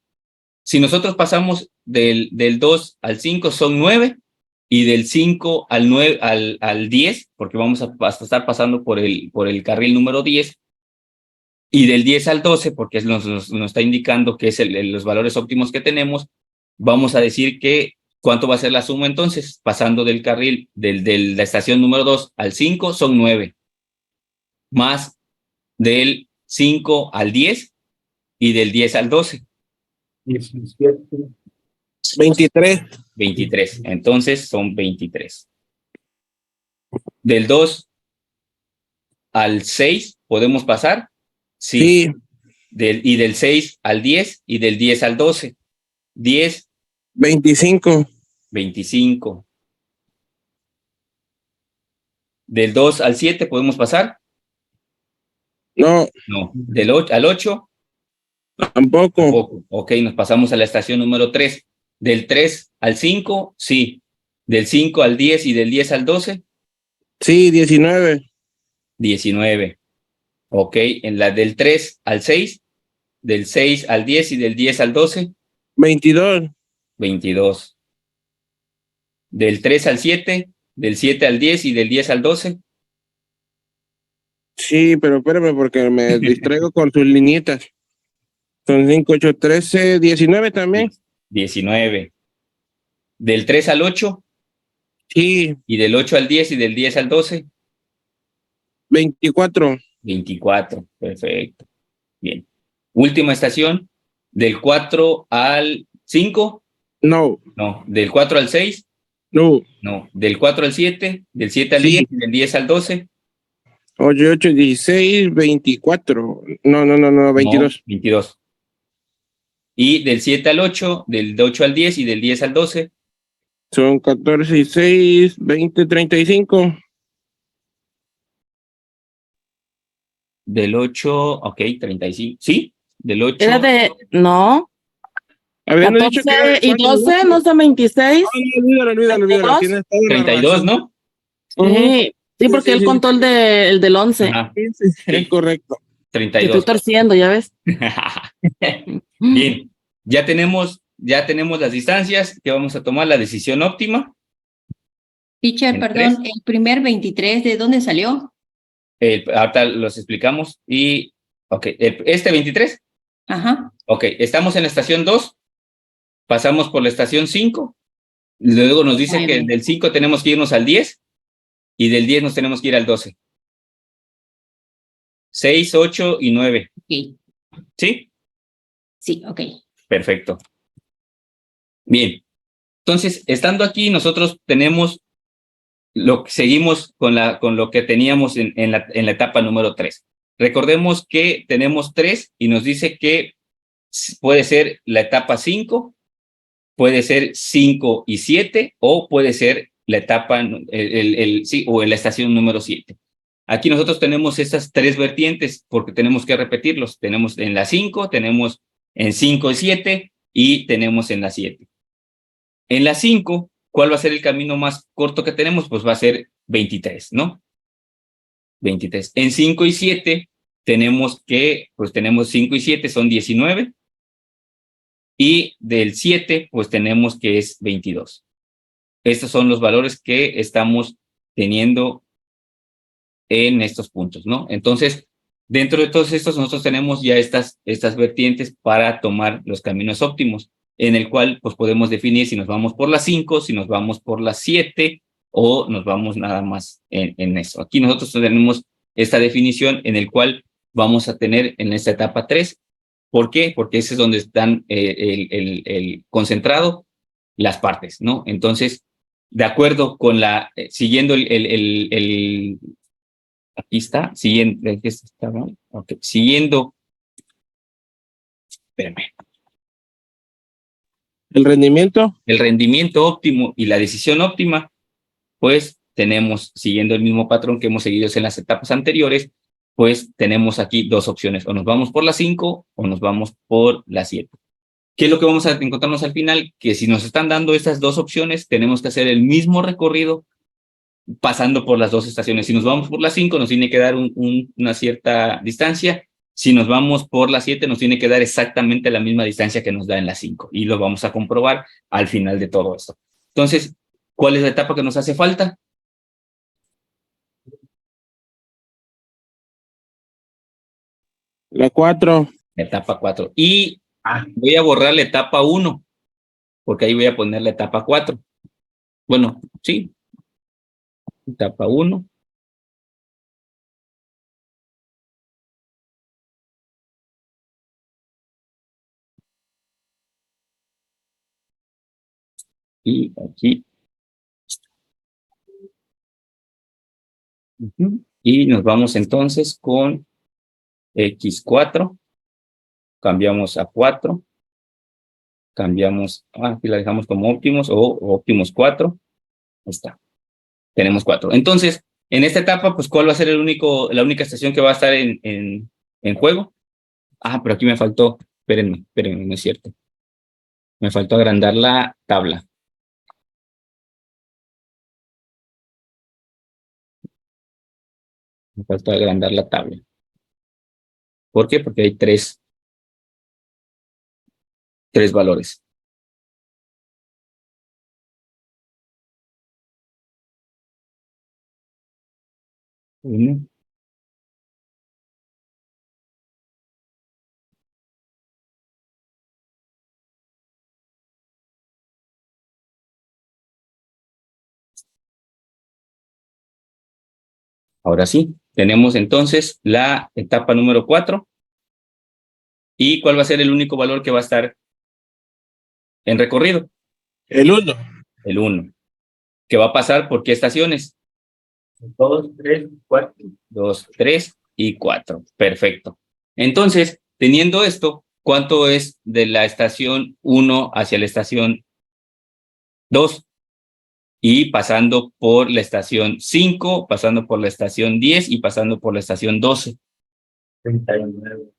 si nosotros pasamos del 2 al 5 son 9, y del 5 al 9 al 10, porque vamos a estar pasando por el carril número 10, y del 10 al 12, porque nos está indicando que es los valores óptimos que tenemos, vamos a decir que ¿cuánto va a ser la suma entonces? Pasando del carril de la estación número 2 al 5 son 9. Más del 5 al 10 y del 10 al 12. 17. 23. 23. Entonces son 23. Del 2 al 6 podemos pasar. Sí. Y del 6 al 10 y del 10 al 12. 10. 25. 25. Del 2 al 7 podemos pasar. No. No. Del 8 al 8. Tampoco. Tampoco. Ok, nos pasamos a la estación número 3. Del 3 al 5, sí. Del 5 al 10 y del 10 al 12. Sí, 19. 19. Ok, en la del 3 al 6, del 6 al 10 y del 10 al 12. 22. 22. Del 3 al 7, del 7 al 10 y del 10 al 12. Sí, pero espérame porque me distraigo con tus linietas. Son 5, 8, 13, 19 también. 19. Del 3 al 8. Sí. Y del 8 al 10 y del 10 al 12. 24. 24. Perfecto. Bien. Última estación. Del 4 al 5. No. No. Del 4 al 6. No. No. Del 4 al 7. Del 7 al Sí. 10 y del 10 al 12. 8, 8, 16, 24. No, 22. No, 22. Y del 7 al 8, del 8 al 10 y del 10 al 12. Son 14 y 6, 20, 35. Del 8, ok, 35. ¿Sí? Del 8. Era de, no, Habiendo dicho 14 que y 12, ¿no son 26? Olvídalo. Tienes toda la 32, razón. ¿no? Sí, sí, porque él contó el del 11. Ajá, Sí, es correcto. Te estoy 32. torciendo, ¿ya ves? Bien, ya tenemos las distancias que vamos a tomar la decisión óptima. Teacher, ¿En perdón, tres? el primer 23, ¿de dónde salió? Ahorita los explicamos. Y, ok, este 23. Ajá. Ok, estamos en la estación 2, pasamos por la estación 5, luego nos dice que del 5 tenemos que irnos al 10, y del 10 nos tenemos que ir al 12. 6, 8 y 9. Ok. ¿Sí? Sí, ok. Perfecto. Bien. Entonces, estando aquí, nosotros tenemos seguimos con lo que teníamos en la etapa número 3. Recordemos que tenemos 3 y nos dice que puede ser la etapa 5, puede ser 5 y 7, o puede ser la etapa, sí, o en la estación número 7. Aquí nosotros tenemos estas 3 vertientes porque tenemos que repetirlos. Tenemos en la 5, tenemos en 5 y 7 y tenemos en la 7. En la 5, ¿cuál va a ser el camino más corto que tenemos? Pues va a ser 23, ¿no? 23. En 5 y 7 tenemos 5 y 7 son 19. Y del 7, pues tenemos que es 22. Estos son los valores que estamos teniendo en estos puntos, ¿no? Entonces, dentro de todos estos, nosotros tenemos ya estas vertientes para tomar los caminos óptimos, en el cual pues podemos definir si nos vamos por las 5, si nos vamos por las 7 o nos vamos nada más en eso. Aquí nosotros tenemos esta definición en el cual vamos a tener en esta etapa 3. ¿Por qué? Porque ese es donde están el concentrado las partes, ¿no? Entonces, de acuerdo con siguiendo aquí está, siguiendo, espérame. ¿El rendimiento? El rendimiento óptimo y la decisión óptima, pues tenemos, siguiendo el mismo patrón que hemos seguido en las etapas anteriores, pues tenemos aquí 2 opciones, o nos vamos por la 5 o nos vamos por la 7. ¿Qué es lo que vamos a encontrarnos al final? Que si nos están dando estas 2 opciones, tenemos que hacer el mismo recorrido pasando por las 2 estaciones. Si nos vamos por la 5, nos tiene que dar una cierta distancia. Si nos vamos por la 7, nos tiene que dar exactamente la misma distancia que nos da en la 5. Y lo vamos a comprobar al final de todo esto. Entonces, ¿cuál es la etapa que nos hace falta? La 4. Etapa 4. Y voy a borrar la etapa 1, porque ahí voy a poner la etapa 4. Bueno, sí. Etapa 1. Y aquí. Y nos vamos entonces con X4. Cambiamos a 4. Cambiamos, aquí la dejamos como óptimos o óptimos 4. Ahí está. Tenemos 4. Entonces, en esta etapa, pues, ¿cuál va a ser la única estación que va a estar en juego? Pero aquí me faltó, espérenme, no es cierto. Me faltó agrandar la tabla. Me faltó agrandar la tabla. ¿Por qué? Porque hay tres valores. Uno. Ahora sí, tenemos entonces la etapa número 4. ¿Y cuál va a ser el único valor que va a estar en recorrido? El 1. El 1. ¿Qué va a pasar por qué estaciones? 2, 3, 4. 2, 3 y 4. Perfecto. Entonces, teniendo esto, ¿cuánto es de la estación 1 hacia la estación 2? Y pasando por la estación 5, pasando por la estación 10 y pasando por la estación 12. 39.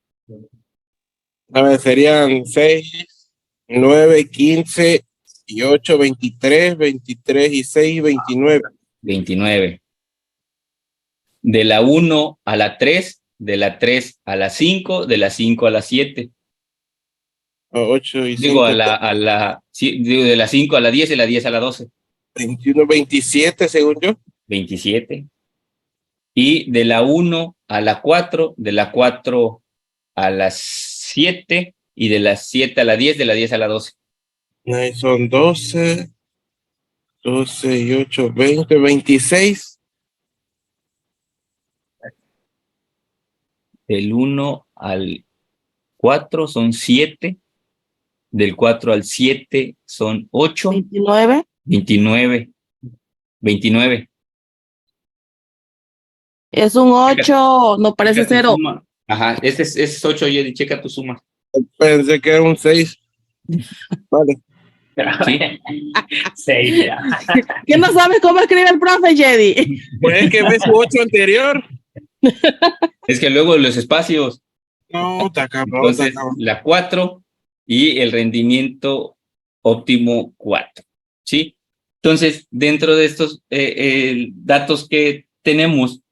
A ver, serían 6, 9, 15 y 8, 23, 23 y 6, 29. 29. De la 1 a la 3, de la 3 a la 5, de la 5 a la 7. 8 y 5. Digo, de la 5 a la 10, de la 10 a la 12. 21, 27, según yo. 27. Y de la 1 a la 4, de la 4 a la 7, y de la 7 a la 10, de la 10 a la 12. Ahí son 12, 12 y 8, 20, 26. del 1 al 4 son 7, del 4 al 7 son 8, 29. 29. Es un 8, no parece Checa tu 0. suma. Ajá, ese es 8, Yedi, checa tu suma. Pensé que era un 6. Vale. Sí. 6, ya. ¿Quién no sabe cómo escribe el profe, Jedi? Pues es que ves su 8 anterior. Es que luego los espacios, No, está cabrón, entonces está cabrón. la 4 y el rendimiento óptimo 4, ¿sí? Entonces, dentro de estos datos que tenemos,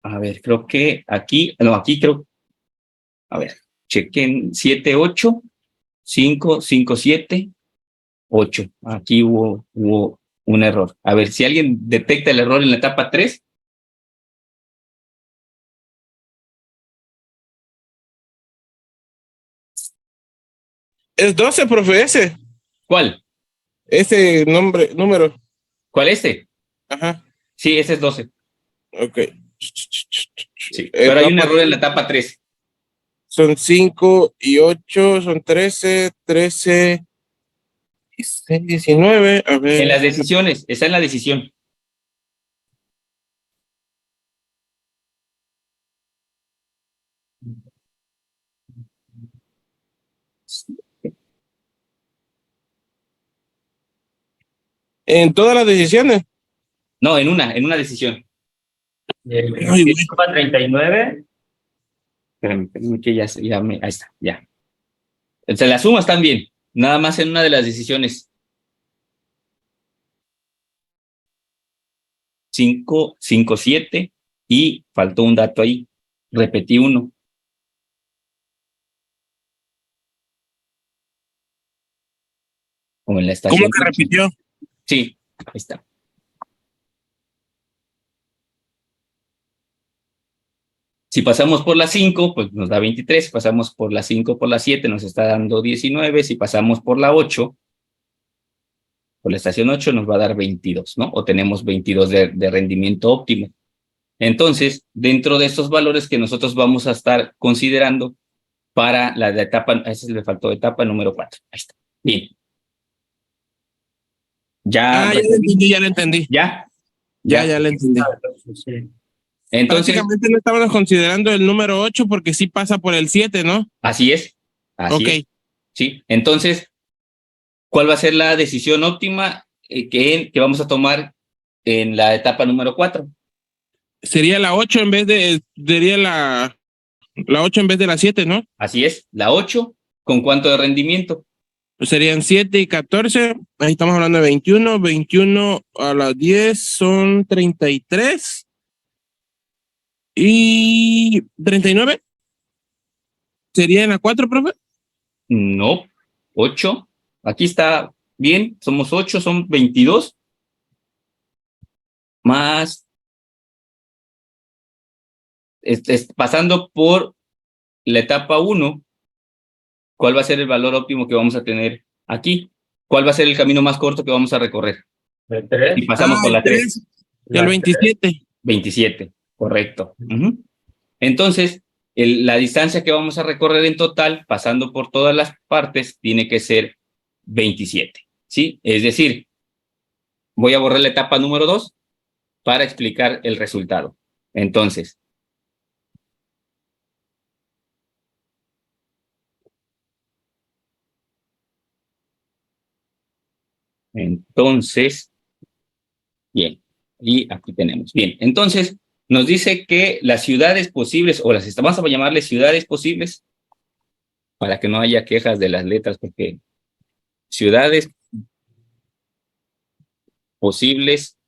a ver, creo que aquí creo, a ver, chequen 7, 8, 5, 5, 7, 8. Aquí hubo un error. A ver, si alguien detecta el error en la etapa 3. Es 12, profe, ese. ¿Cuál? Ese número. ¿Cuál este? Ajá. Sí, ese es 12. Ok. Sí, pero hay un error en la etapa 3. Son 5 y 8, son 13, 13, 16, 19. A ver. En las decisiones, está en la decisión. En todas las decisiones. No, en una decisión. Ay, güey. Suma 39. Espérame que ahí está, ya. Se las sumas también, nada más en una de las decisiones. 5, 5, 7 y faltó un dato ahí. Repetí 1. Como en la estación. ¿Cómo que repitió? Sí, ahí está. Si pasamos por la 5, pues nos da 23. Si pasamos por la 5, por la 7, nos está dando 19. Si pasamos por la 8, por la estación 8, nos va a dar 22, ¿no? O tenemos 22 de rendimiento óptimo. Entonces, dentro de estos valores que nosotros vamos a estar considerando para la de etapa, a ese le faltó etapa número 4. Ahí está. Bien. Ya lo entendí, ya lo entendí. ¿Ya? Ya lo entendí. Sí. Entonces, Prácticamente no estábamos considerando el número 8 porque sí pasa por el 7, ¿no? así es. Así Ok. es. Sí. Entonces, ¿cuál va a ser la decisión óptima que vamos a tomar en la etapa número 4? Sería la 8 en vez de, sería la 8 en vez de la 7, ¿no? Así es. La 8, ¿con cuánto de rendimiento? Pues serían 7 y 14. Ahí estamos hablando de 21. 21 a las 10 son 33. ¿Y 39? ¿Sería en la 4, profe? No. 8. Aquí está bien. Somos 8, son 22. Más pasando por la etapa 1, ¿cuál va a ser el valor óptimo que vamos a tener aquí? ¿Cuál va a ser el camino más corto que vamos a recorrer? El 3. Y pasamos por la 3. Y el 27. 27, correcto. Entonces, la distancia que vamos a recorrer en total, pasando por todas las partes, tiene que ser 27, ¿sí? Es decir, voy a borrar la etapa número 2 para explicar el resultado. Entonces, bien, y aquí tenemos. Bien, entonces nos dice que las ciudades posibles, o vamos a llamarle ciudades posibles, para que no haya quejas de las letras, porque ciudades posibles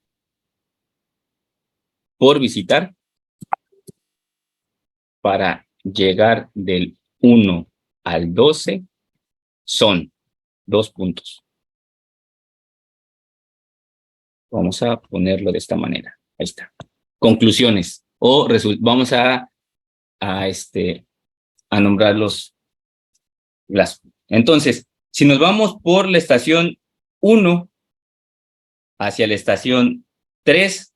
por visitar para llegar del 1 al 12 son 2 puntos. Vamos a ponerlo de esta manera. Ahí está. Conclusiones. O vamos a nombrar Entonces, si nos vamos por la estación 1 hacia la estación 3,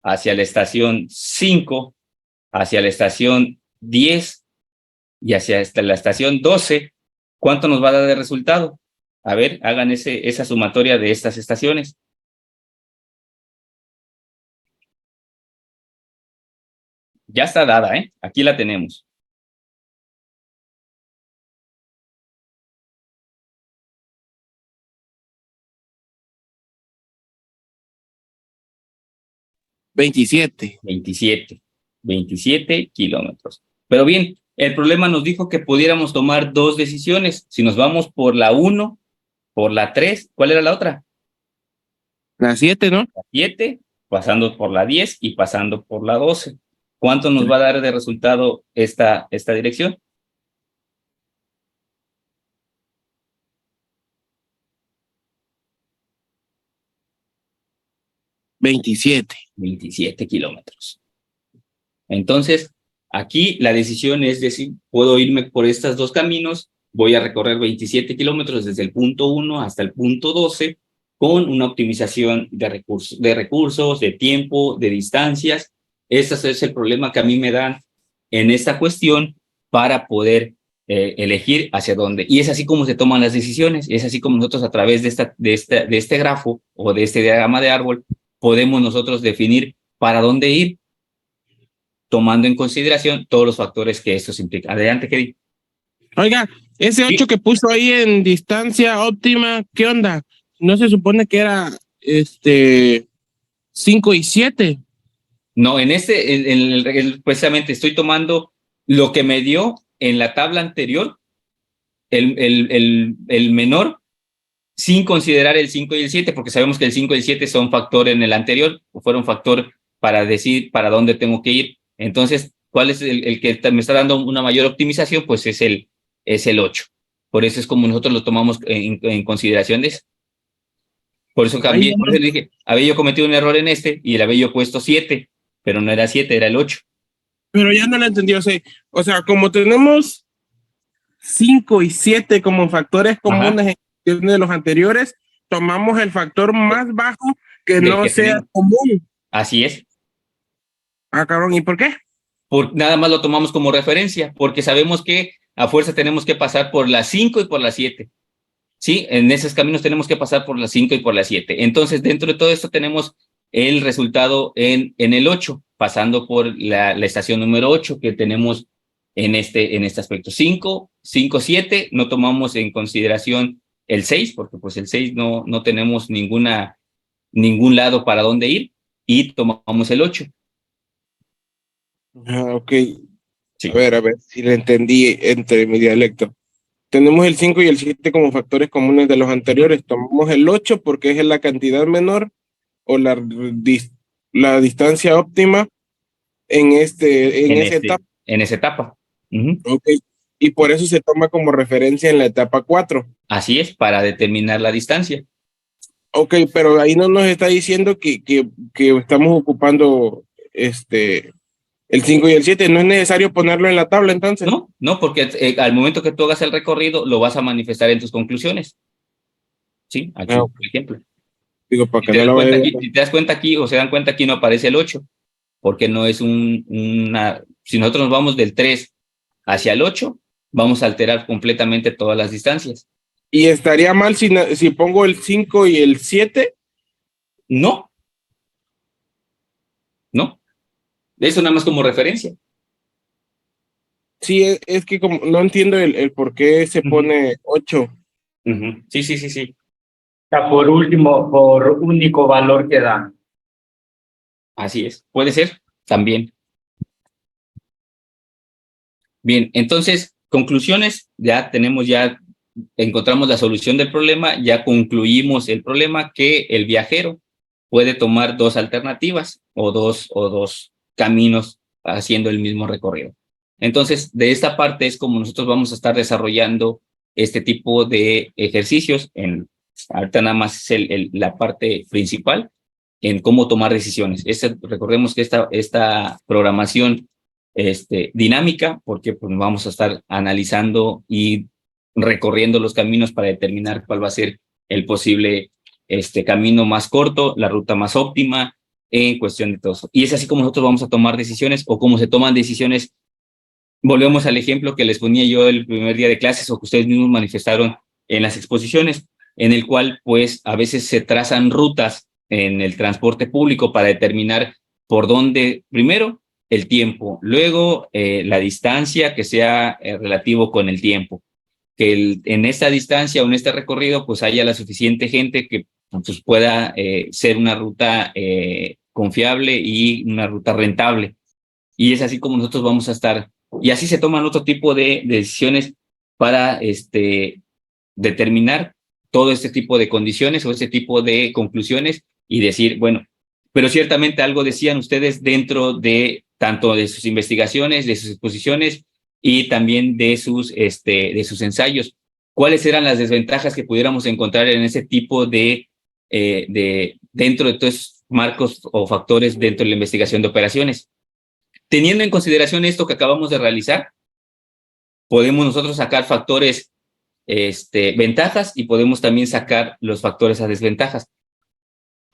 hacia la estación 5, hacia la estación 10 y hacia la estación 12, ¿cuánto nos va a dar de resultado? A ver, hagan esa sumatoria de estas estaciones. Ya está dada, ¿eh? Aquí la tenemos. $27. 27 kilómetros. Pero bien, el problema nos dijo que pudiéramos tomar dos decisiones. Si nos vamos por la 1, por la 3, ¿cuál era la otra? La 7, ¿no? La 7, pasando por la 10 y pasando por la 12. ¿Cuánto nos va a dar de resultado esta dirección? $27. 27 kilómetros. Entonces, aquí la decisión es decir, puedo irme por estos dos caminos, voy a recorrer 27 kilómetros desde el punto 1 hasta el punto 12 con una optimización de recursos, de tiempo, de distancias. Ese es el problema que a mí me dan en esta cuestión para poder elegir hacia dónde. Y es así como se toman las decisiones, es así como nosotros a través de este grafo o de este diagrama de árbol podemos nosotros definir para dónde ir, tomando en consideración todos los factores que esto implica. Adelante, Kevin. Oiga, ese 8 que puso ahí en distancia óptima, ¿qué onda? ¿No se supone que era 5 y 7? No, precisamente estoy tomando lo que me dio en la tabla anterior, el menor, sin considerar el 5 y el 7, porque sabemos que el 5 y el 7 son factor en el anterior, o fueron factor para decir para dónde tengo que ir. Entonces, ¿cuál es el que me está dando una mayor optimización? Pues es el 8. Por eso es como nosotros lo tomamos en consideración de eso. Por eso cambié, por eso le dije, había yo cometido un error en y le había yo puesto 7, pero no era 7, era el 8. Pero ya no lo entendí, o sea, como tenemos 5 y 7 como factores comunes de los anteriores, tomamos el factor más bajo que no sea común. Así es. Ah, cabrón, ¿y por qué? Nada más lo tomamos como referencia, porque sabemos que a fuerza tenemos que pasar por las 5 y por las 7. Sí, en esos caminos tenemos que pasar por las 5 y por las 7. Entonces, dentro de todo esto tenemos el resultado en el 8, pasando por la estación número 8 que tenemos en este aspecto. 5, 7, no tomamos en consideración el 6, porque pues el 6 no tenemos ningún lado para dónde ir, y tomamos el 8. Ah, ok. Sí. A ver si le entendí entre mi dialecto. Tenemos el 5 y el 7 como factores comunes de los anteriores. Tomamos el 8 porque es la cantidad menor o la distancia óptima en esa etapa. En esa etapa. Ok. Y por eso se toma como referencia en la etapa 4. Así es, para determinar la distancia. Ok, pero ahí no nos está diciendo que estamos ocupando el 5 y el 7. ¿No es necesario ponerlo en la tabla entonces? No, porque al momento que tú hagas el recorrido, lo vas a manifestar en tus conclusiones. Sí, aquí, por ejemplo. Digo, para que si, no si te das cuenta aquí, o se dan cuenta aquí, no aparece el 8, porque no es si nosotros nos vamos del 3 hacia el 8, vamos a alterar completamente todas las distancias. ¿Y estaría mal si pongo el 5 y el 7? No. Eso nada más como referencia. Sí, es que como no entiendo el por qué se pone 8. Sí. O sea, por único valor que da. Así es. Puede ser también. Bien, entonces, conclusiones. Encontramos la solución del problema, ya concluimos el problema que el viajero puede tomar dos alternativas o dos caminos haciendo el mismo recorrido. Entonces, de esta parte es como nosotros vamos a estar desarrollando este tipo de ejercicios. Ahorita nada más es la parte principal en cómo tomar decisiones. Recordemos que esta programación dinámica, porque pues, vamos a estar analizando y recorriendo los caminos para determinar cuál va a ser el posible camino más corto, la ruta más óptima, en cuestión de todo eso. Y es así como nosotros vamos a tomar decisiones o como se toman decisiones. Volvemos al ejemplo que les ponía yo el primer día de clases o que ustedes mismos manifestaron en las exposiciones, en el cual pues a veces se trazan rutas en el transporte público para determinar por dónde, primero, el tiempo, luego la distancia que sea relativo con el tiempo, que en esta distancia o en este recorrido pues haya la suficiente gente que pues, pueda ser una ruta confiable y una ruta rentable. Y es así como nosotros vamos a estar, y así se toman otro tipo de decisiones para determinar todo este tipo de condiciones o este tipo de conclusiones y decir, bueno, pero ciertamente algo decían ustedes dentro de tanto de sus investigaciones, de sus exposiciones y también de sus ensayos. ¿Cuáles eran las desventajas que pudiéramos encontrar en ese tipo de dentro de todos esos marcos o factores dentro de la investigación de operaciones? Teniendo en consideración esto que acabamos de realizar, podemos nosotros sacar factores, ventajas y podemos también sacar los factores a desventajas.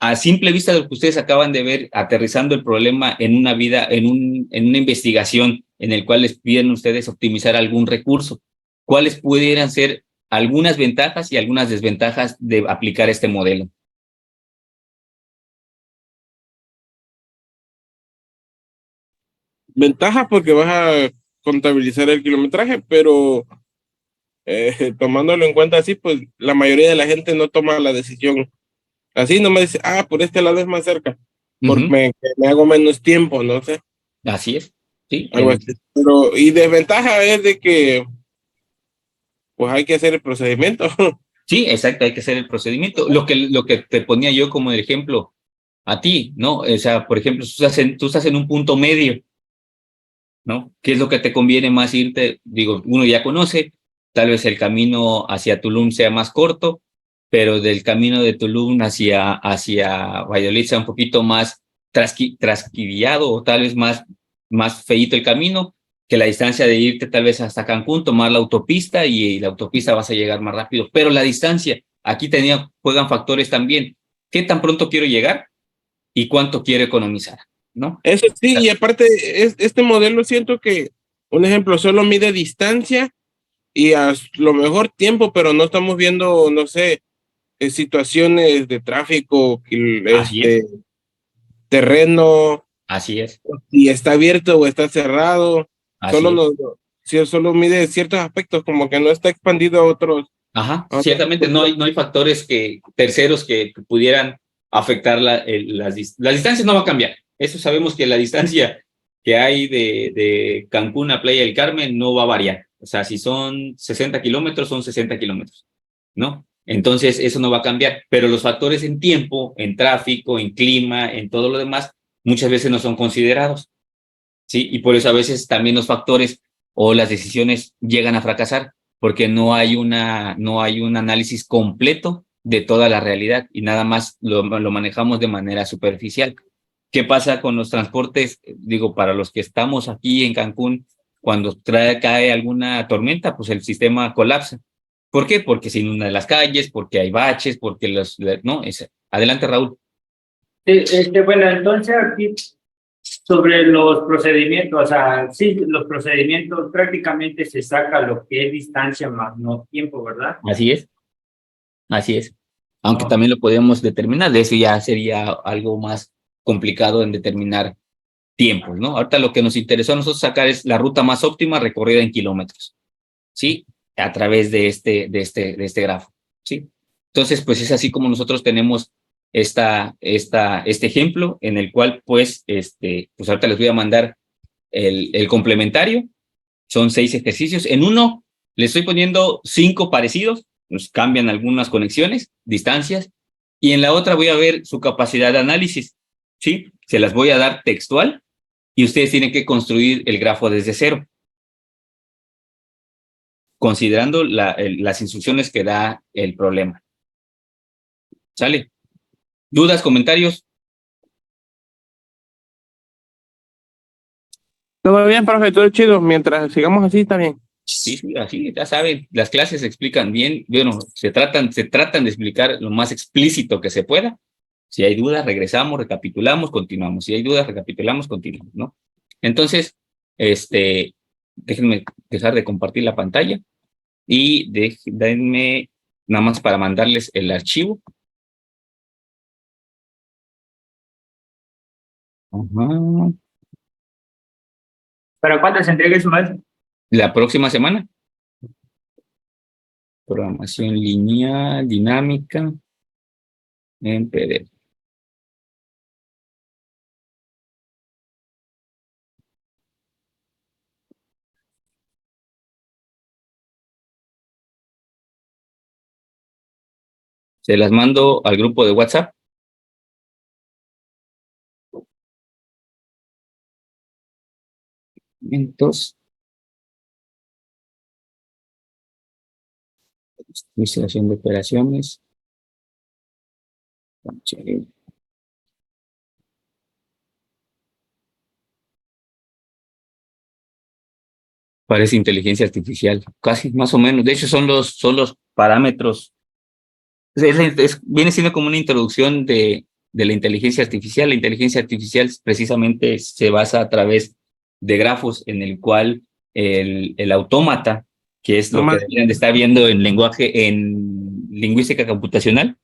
A simple vista de lo que ustedes acaban de ver, aterrizando el problema en una una investigación en el cual les piden ustedes optimizar algún recurso, ¿cuáles pudieran ser algunas ventajas y algunas desventajas de aplicar este modelo? Ventajas porque vas a contabilizar el kilometraje, pero tomándolo en cuenta así, pues la mayoría de la gente no toma la decisión. Así nomás dice, por este lado es más cerca, porque me hago menos tiempo, no sé. Así es, sí. Algo así. Pero, y desventaja es de que, pues hay que hacer el procedimiento. Sí, exacto, hay que hacer el procedimiento. Lo que te ponía yo como el ejemplo a ti, ¿no? O sea, por ejemplo, tú estás en un punto medio, ¿no? ¿Qué es lo que te conviene más irte? Digo, uno ya conoce, tal vez el camino hacia Tulum sea más corto, pero del camino de Tulum hacia Valladolid sea un poquito más trasquillado o tal vez más feíto el camino, que la distancia de irte tal vez hasta Cancún, tomar la autopista y la autopista vas a llegar más rápido. Pero la distancia, aquí juegan factores también. ¿Qué tan pronto quiero llegar y cuánto quiero economizar? ¿No? Eso sí, y aparte, este modelo siento que, un ejemplo, solo mide distancia y a lo mejor tiempo, pero no estamos viendo, no sé, situaciones de tráfico, terreno, Así es. si está abierto o está cerrado. Así Solo mide ciertos aspectos, como que no está expandido a otros. Ajá, ciertamente no hay factores terceros que pudieran afectar las distancias. No va a cambiar. Eso sabemos que la distancia que hay de Cancún a Playa del Carmen no va a variar. O sea, si son 60 kilómetros, son 60 kilómetros, ¿no? Entonces, eso no va a cambiar. Pero los factores en tiempo, en tráfico, en clima, en todo lo demás, muchas veces no son considerados, ¿sí? Y por eso a veces también los factores o las decisiones llegan a fracasar, porque no hay un análisis completo de toda la realidad y nada más lo manejamos de manera superficial. ¿Qué pasa con los transportes? Digo, para los que estamos aquí en Cancún, cuando cae alguna tormenta, pues el sistema colapsa. ¿Por qué? Porque se inundan las calles, porque hay baches, porque adelante, Raúl. Bueno, entonces aquí sobre los procedimientos, o sea, sí, los procedimientos prácticamente se saca lo que es distancia más no tiempo, ¿verdad? Así es. Así es. Aunque también lo podemos determinar, de eso ya sería algo más complicado en determinar tiempos, ¿no? Ahorita lo que nos interesó a nosotros sacar es la ruta más óptima recorrida en kilómetros, ¿sí? A través de este grafo, ¿sí? Entonces, pues es así como nosotros tenemos este ejemplo en el cual, pues ahorita les voy a mandar el complementario. Son 6 ejercicios. En uno les estoy poniendo 5 parecidos, nos cambian algunas conexiones, distancias, y en la otra voy a ver su capacidad de análisis, ¿sí? Se las voy a dar textual y ustedes tienen que construir el grafo desde cero, considerando las instrucciones que da el problema. ¿Sale? ¿Dudas, comentarios? Todo bien, profe, todo chido. Mientras sigamos así, está bien. Sí, así, ya saben, las clases se explican bien, bueno, se tratan de explicar lo más explícito que se pueda, Si hay dudas, regresamos, recapitulamos, continuamos. Si hay dudas, recapitulamos, continuamos, ¿no? Entonces, déjenme dejar de compartir la pantalla y denme nada más para mandarles el archivo. Ajá. ¿Para cuándo se entrega eso, maestro? La próxima semana. Programación lineal, dinámica, en PDF. Se las mando al grupo de WhatsApp. Entonces, administración de operaciones. Parece inteligencia artificial, casi más o menos. De hecho, son los parámetros. Viene siendo como una introducción de la inteligencia artificial. La inteligencia artificial precisamente se basa a través de grafos en el cual el autómata, que es lo que deberían de estar viendo en lingüística computacional,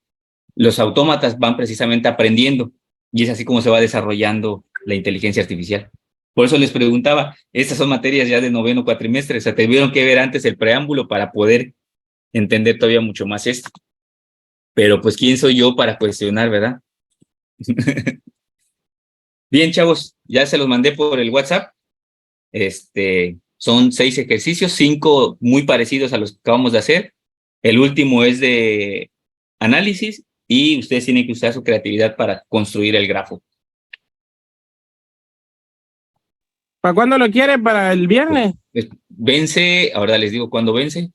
los autómatas van precisamente aprendiendo y es así como se va desarrollando la inteligencia artificial. Por eso les preguntaba, estas son materias ya de noveno cuatrimestre, o sea, tuvieron que ver antes el preámbulo para poder entender todavía mucho más esto. Pero pues, ¿quién soy yo para cuestionar, verdad? Bien, chavos, ya se los mandé por el WhatsApp. Son 6 ejercicios, 5 muy parecidos a los que acabamos de hacer. El último es de análisis y ustedes tienen que usar su creatividad para construir el grafo. ¿Para cuándo lo quieren? ¿Para el viernes? Vence, ahora les digo cuándo vence.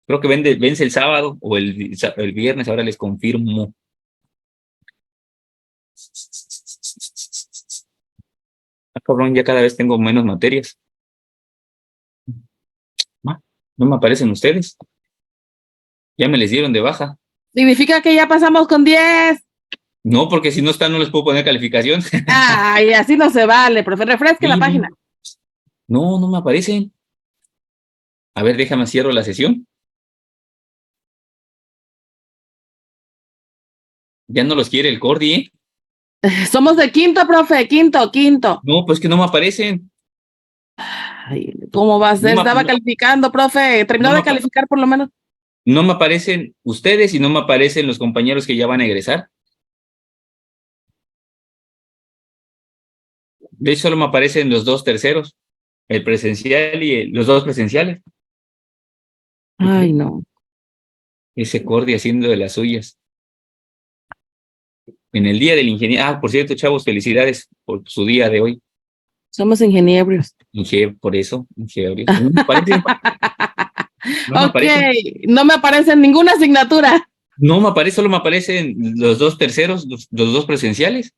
Creo que vence el sábado o el viernes, ahora les confirmo. Ah, cabrón, ya cada vez tengo menos materias. No me aparecen ustedes. Ya me les dieron de baja. Significa que ya pasamos con 10. No, porque si no están, no les puedo poner calificación. Ay, así no se vale, profe. Refresque la página. No me aparecen. A ver, déjame cierro la sesión. Ya no los quiere el Cordi, ¿eh? Somos de quinto, profe. Quinto. No, pues que no me aparecen. Ay, ¿cómo va a ser? No, Estaba no. calificando, profe. Terminó No de me calificar por lo menos. No me aparecen ustedes y no me aparecen los compañeros que ya van a egresar. De hecho, solo me aparecen los 2 terceros, el presencial y los 2 presenciales. Ay, no. Ese Cordi haciendo de las suyas. En el día del ingeniero. Ah, por cierto, chavos, felicidades por su día de hoy. Somos ingenieros. Por eso, ingeniero. No me aparecen. No me aparecen. No me aparece en ninguna asignatura. No me aparece, solo me aparecen los 2 terceros, los 2 presenciales.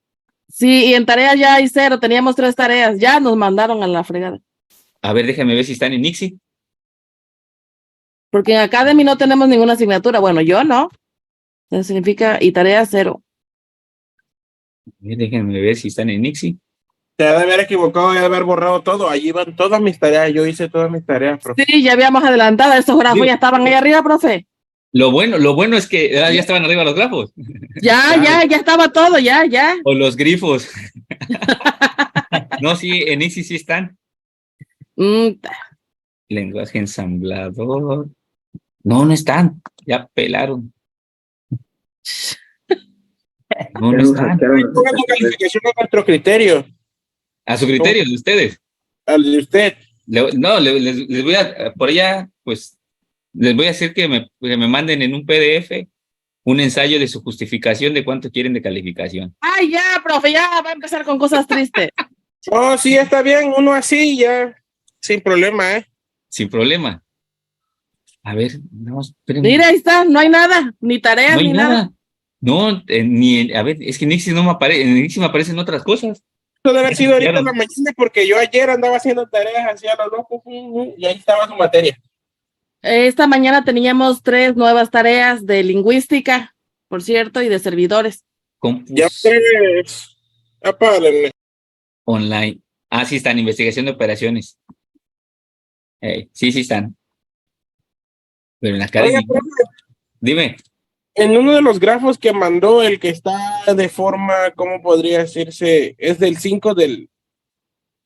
Sí, y en tareas ya hay 0. Teníamos 3 tareas. Ya nos mandaron a la fregada. A ver, déjame ver si están en Nixie. Porque en Academy no tenemos ninguna asignatura. Bueno, yo no. Eso significa, y tarea 0. Déjenme ver si están en Nixie. Te ha de haber equivocado y de haber borrado todo. Allí van todas mis tareas. Yo hice todas mis tareas, profe. Sí, ya habíamos adelantado. Esos grafos Sí. ya estaban ahí arriba, profe. Lo bueno es que ya estaban arriba los grafos. Ya estaba todo, ya. O los grifos. No, sí, en Nixie sí están. Lenguaje ensamblador. No están. Ya pelaron. No están. Pongan su calificación a nuestro criterio. A su criterio, de ustedes. Al de usted. Les voy a, por allá, pues, les voy a decir que me manden en un PDF un ensayo de su justificación de cuánto quieren de calificación. Ay, ya, profe, ya va a empezar con cosas tristes. Oh, sí, está bien. Uno así ya. Sin problema, ¿eh? Sin problema. A ver, no, espérenme. Mira, ahí está, no hay nada, ni tareas, No hay ni nada. No, a ver, es que en Nixie no me aparece, en Nixie me aparecen otras cosas. Esto debe haber sido ahorita en la mañana porque yo ayer andaba haciendo tareas así a lo loco y ahí estaba su materia. Esta mañana teníamos 3 nuevas tareas de lingüística, por cierto, y de servidores. Compus Ya pues, apárenle. online. Ah, sí están, investigación de operaciones. Sí, sí están. Pero en la Oiga, Academy, profe, dime. en uno de los grafos que mandó, el que está de forma, ¿cómo podría decirse? Es del 5 del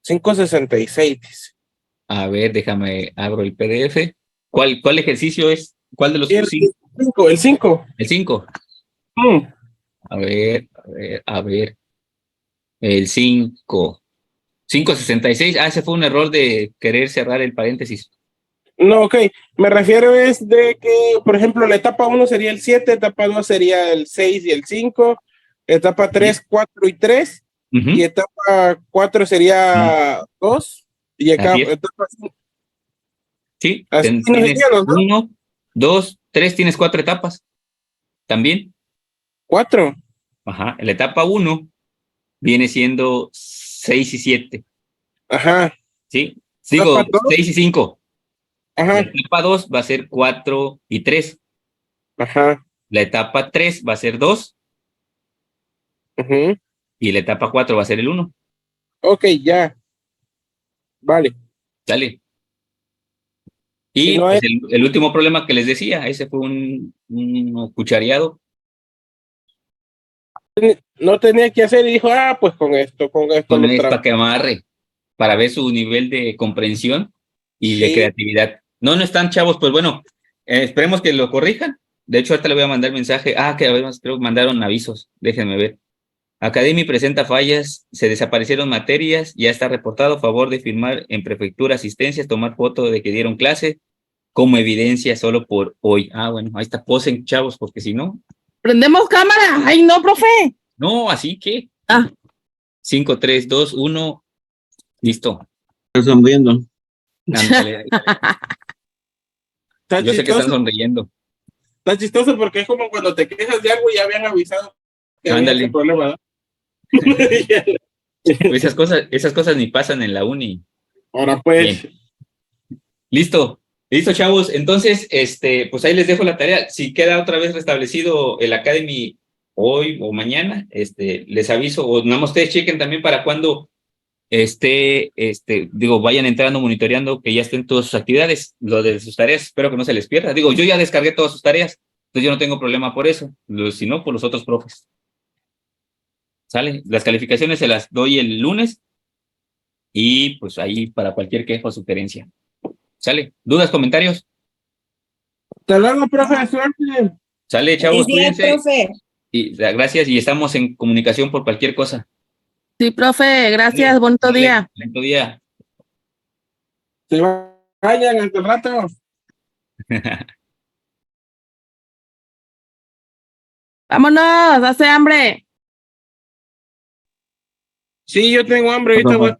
566, dice. A ver, déjame, abro el PDF. ¿Cuál ejercicio es? ¿Cuál de los El cinco? 5, el 5. El 5. A ver, a ver, a ver. El 5. 566. Ah, ese fue un error de querer cerrar el paréntesis. No, ok. Me refiero es de que, por ejemplo, la etapa 1 sería el 7, etapa 2 sería el 6 y el 5, etapa 3, 4 y 3, Ujú, y etapa 4 sería 2, y así es. etapa 5. Sí, Así nos tienes decían, ¿no? 1, 2, 3, tienes 4 etapas. También. 4. Ajá. La etapa 1 viene siendo 6 y 7. Ajá. ¿Sí? Etapa Digo, 2. 6 y 5. La Ajá. etapa 2 va a ser 4 y 3. Ajá. La etapa 3 va a ser 2 Ujú. y la etapa 4 va a ser el 1. Ok, ya. Vale. ¿Sale? Si Y no es, pues el último problema que les decía, ese fue un cuchareado. no tenía que hacer y dijo, pues con esto Con lo esto trago. para que amarre, para ver su nivel de comprensión y de Sí. creatividad. No, no están chavos, pues bueno, esperemos que lo corrijan. De hecho, ahorita le voy a mandar mensaje. Que además creo que mandaron avisos. Déjenme ver. Academy presenta fallas, se desaparecieron materias, ya está reportado, favor de firmar en prefectura asistencias, tomar foto de que dieron clase como evidencia solo por hoy. Bueno, ahí está, posen chavos, porque si no, Prendemos cámara. Ay, no, profe. no, así que Ah, 5, 3, 2, 1, listo. Estoy sonriendo. Ándale, Está yo sé que están chistoso. sonriendo. Está chistoso porque es como cuando te quejas de algo y ya habían avisado que había ese Ándale. problema, ¿no? Pues esas cosas ni pasan en la uni. Ahora pues, Bien. Listo. Listo, chavos. Entonces, pues ahí les dejo la tarea. Si queda otra vez restablecido el Academy hoy o mañana, les aviso, o nada más ustedes chequen también para cuando vayan entrando, monitoreando que ya estén todas sus actividades, lo de sus tareas, espero que no se les pierda. Digo, yo ya descargué todas sus tareas, entonces yo no tengo problema por eso, si no, por los otros profes. ¿Sale? Las calificaciones se las doy el lunes y pues ahí para cualquier queja o sugerencia. ¿Sale? ¿Dudas, comentarios? hasta luego, profe, suerte. ¿Sale, Feliz chavos? día, Cuídense. profe. Y gracias y estamos en comunicación por cualquier cosa. sí, profe. Gracias. Sale, Bonito sale. día. Bonito día. Se vayan hasta el rato. Vámonos. Hace hambre. Sí, yo tengo hambre, ahorita voy.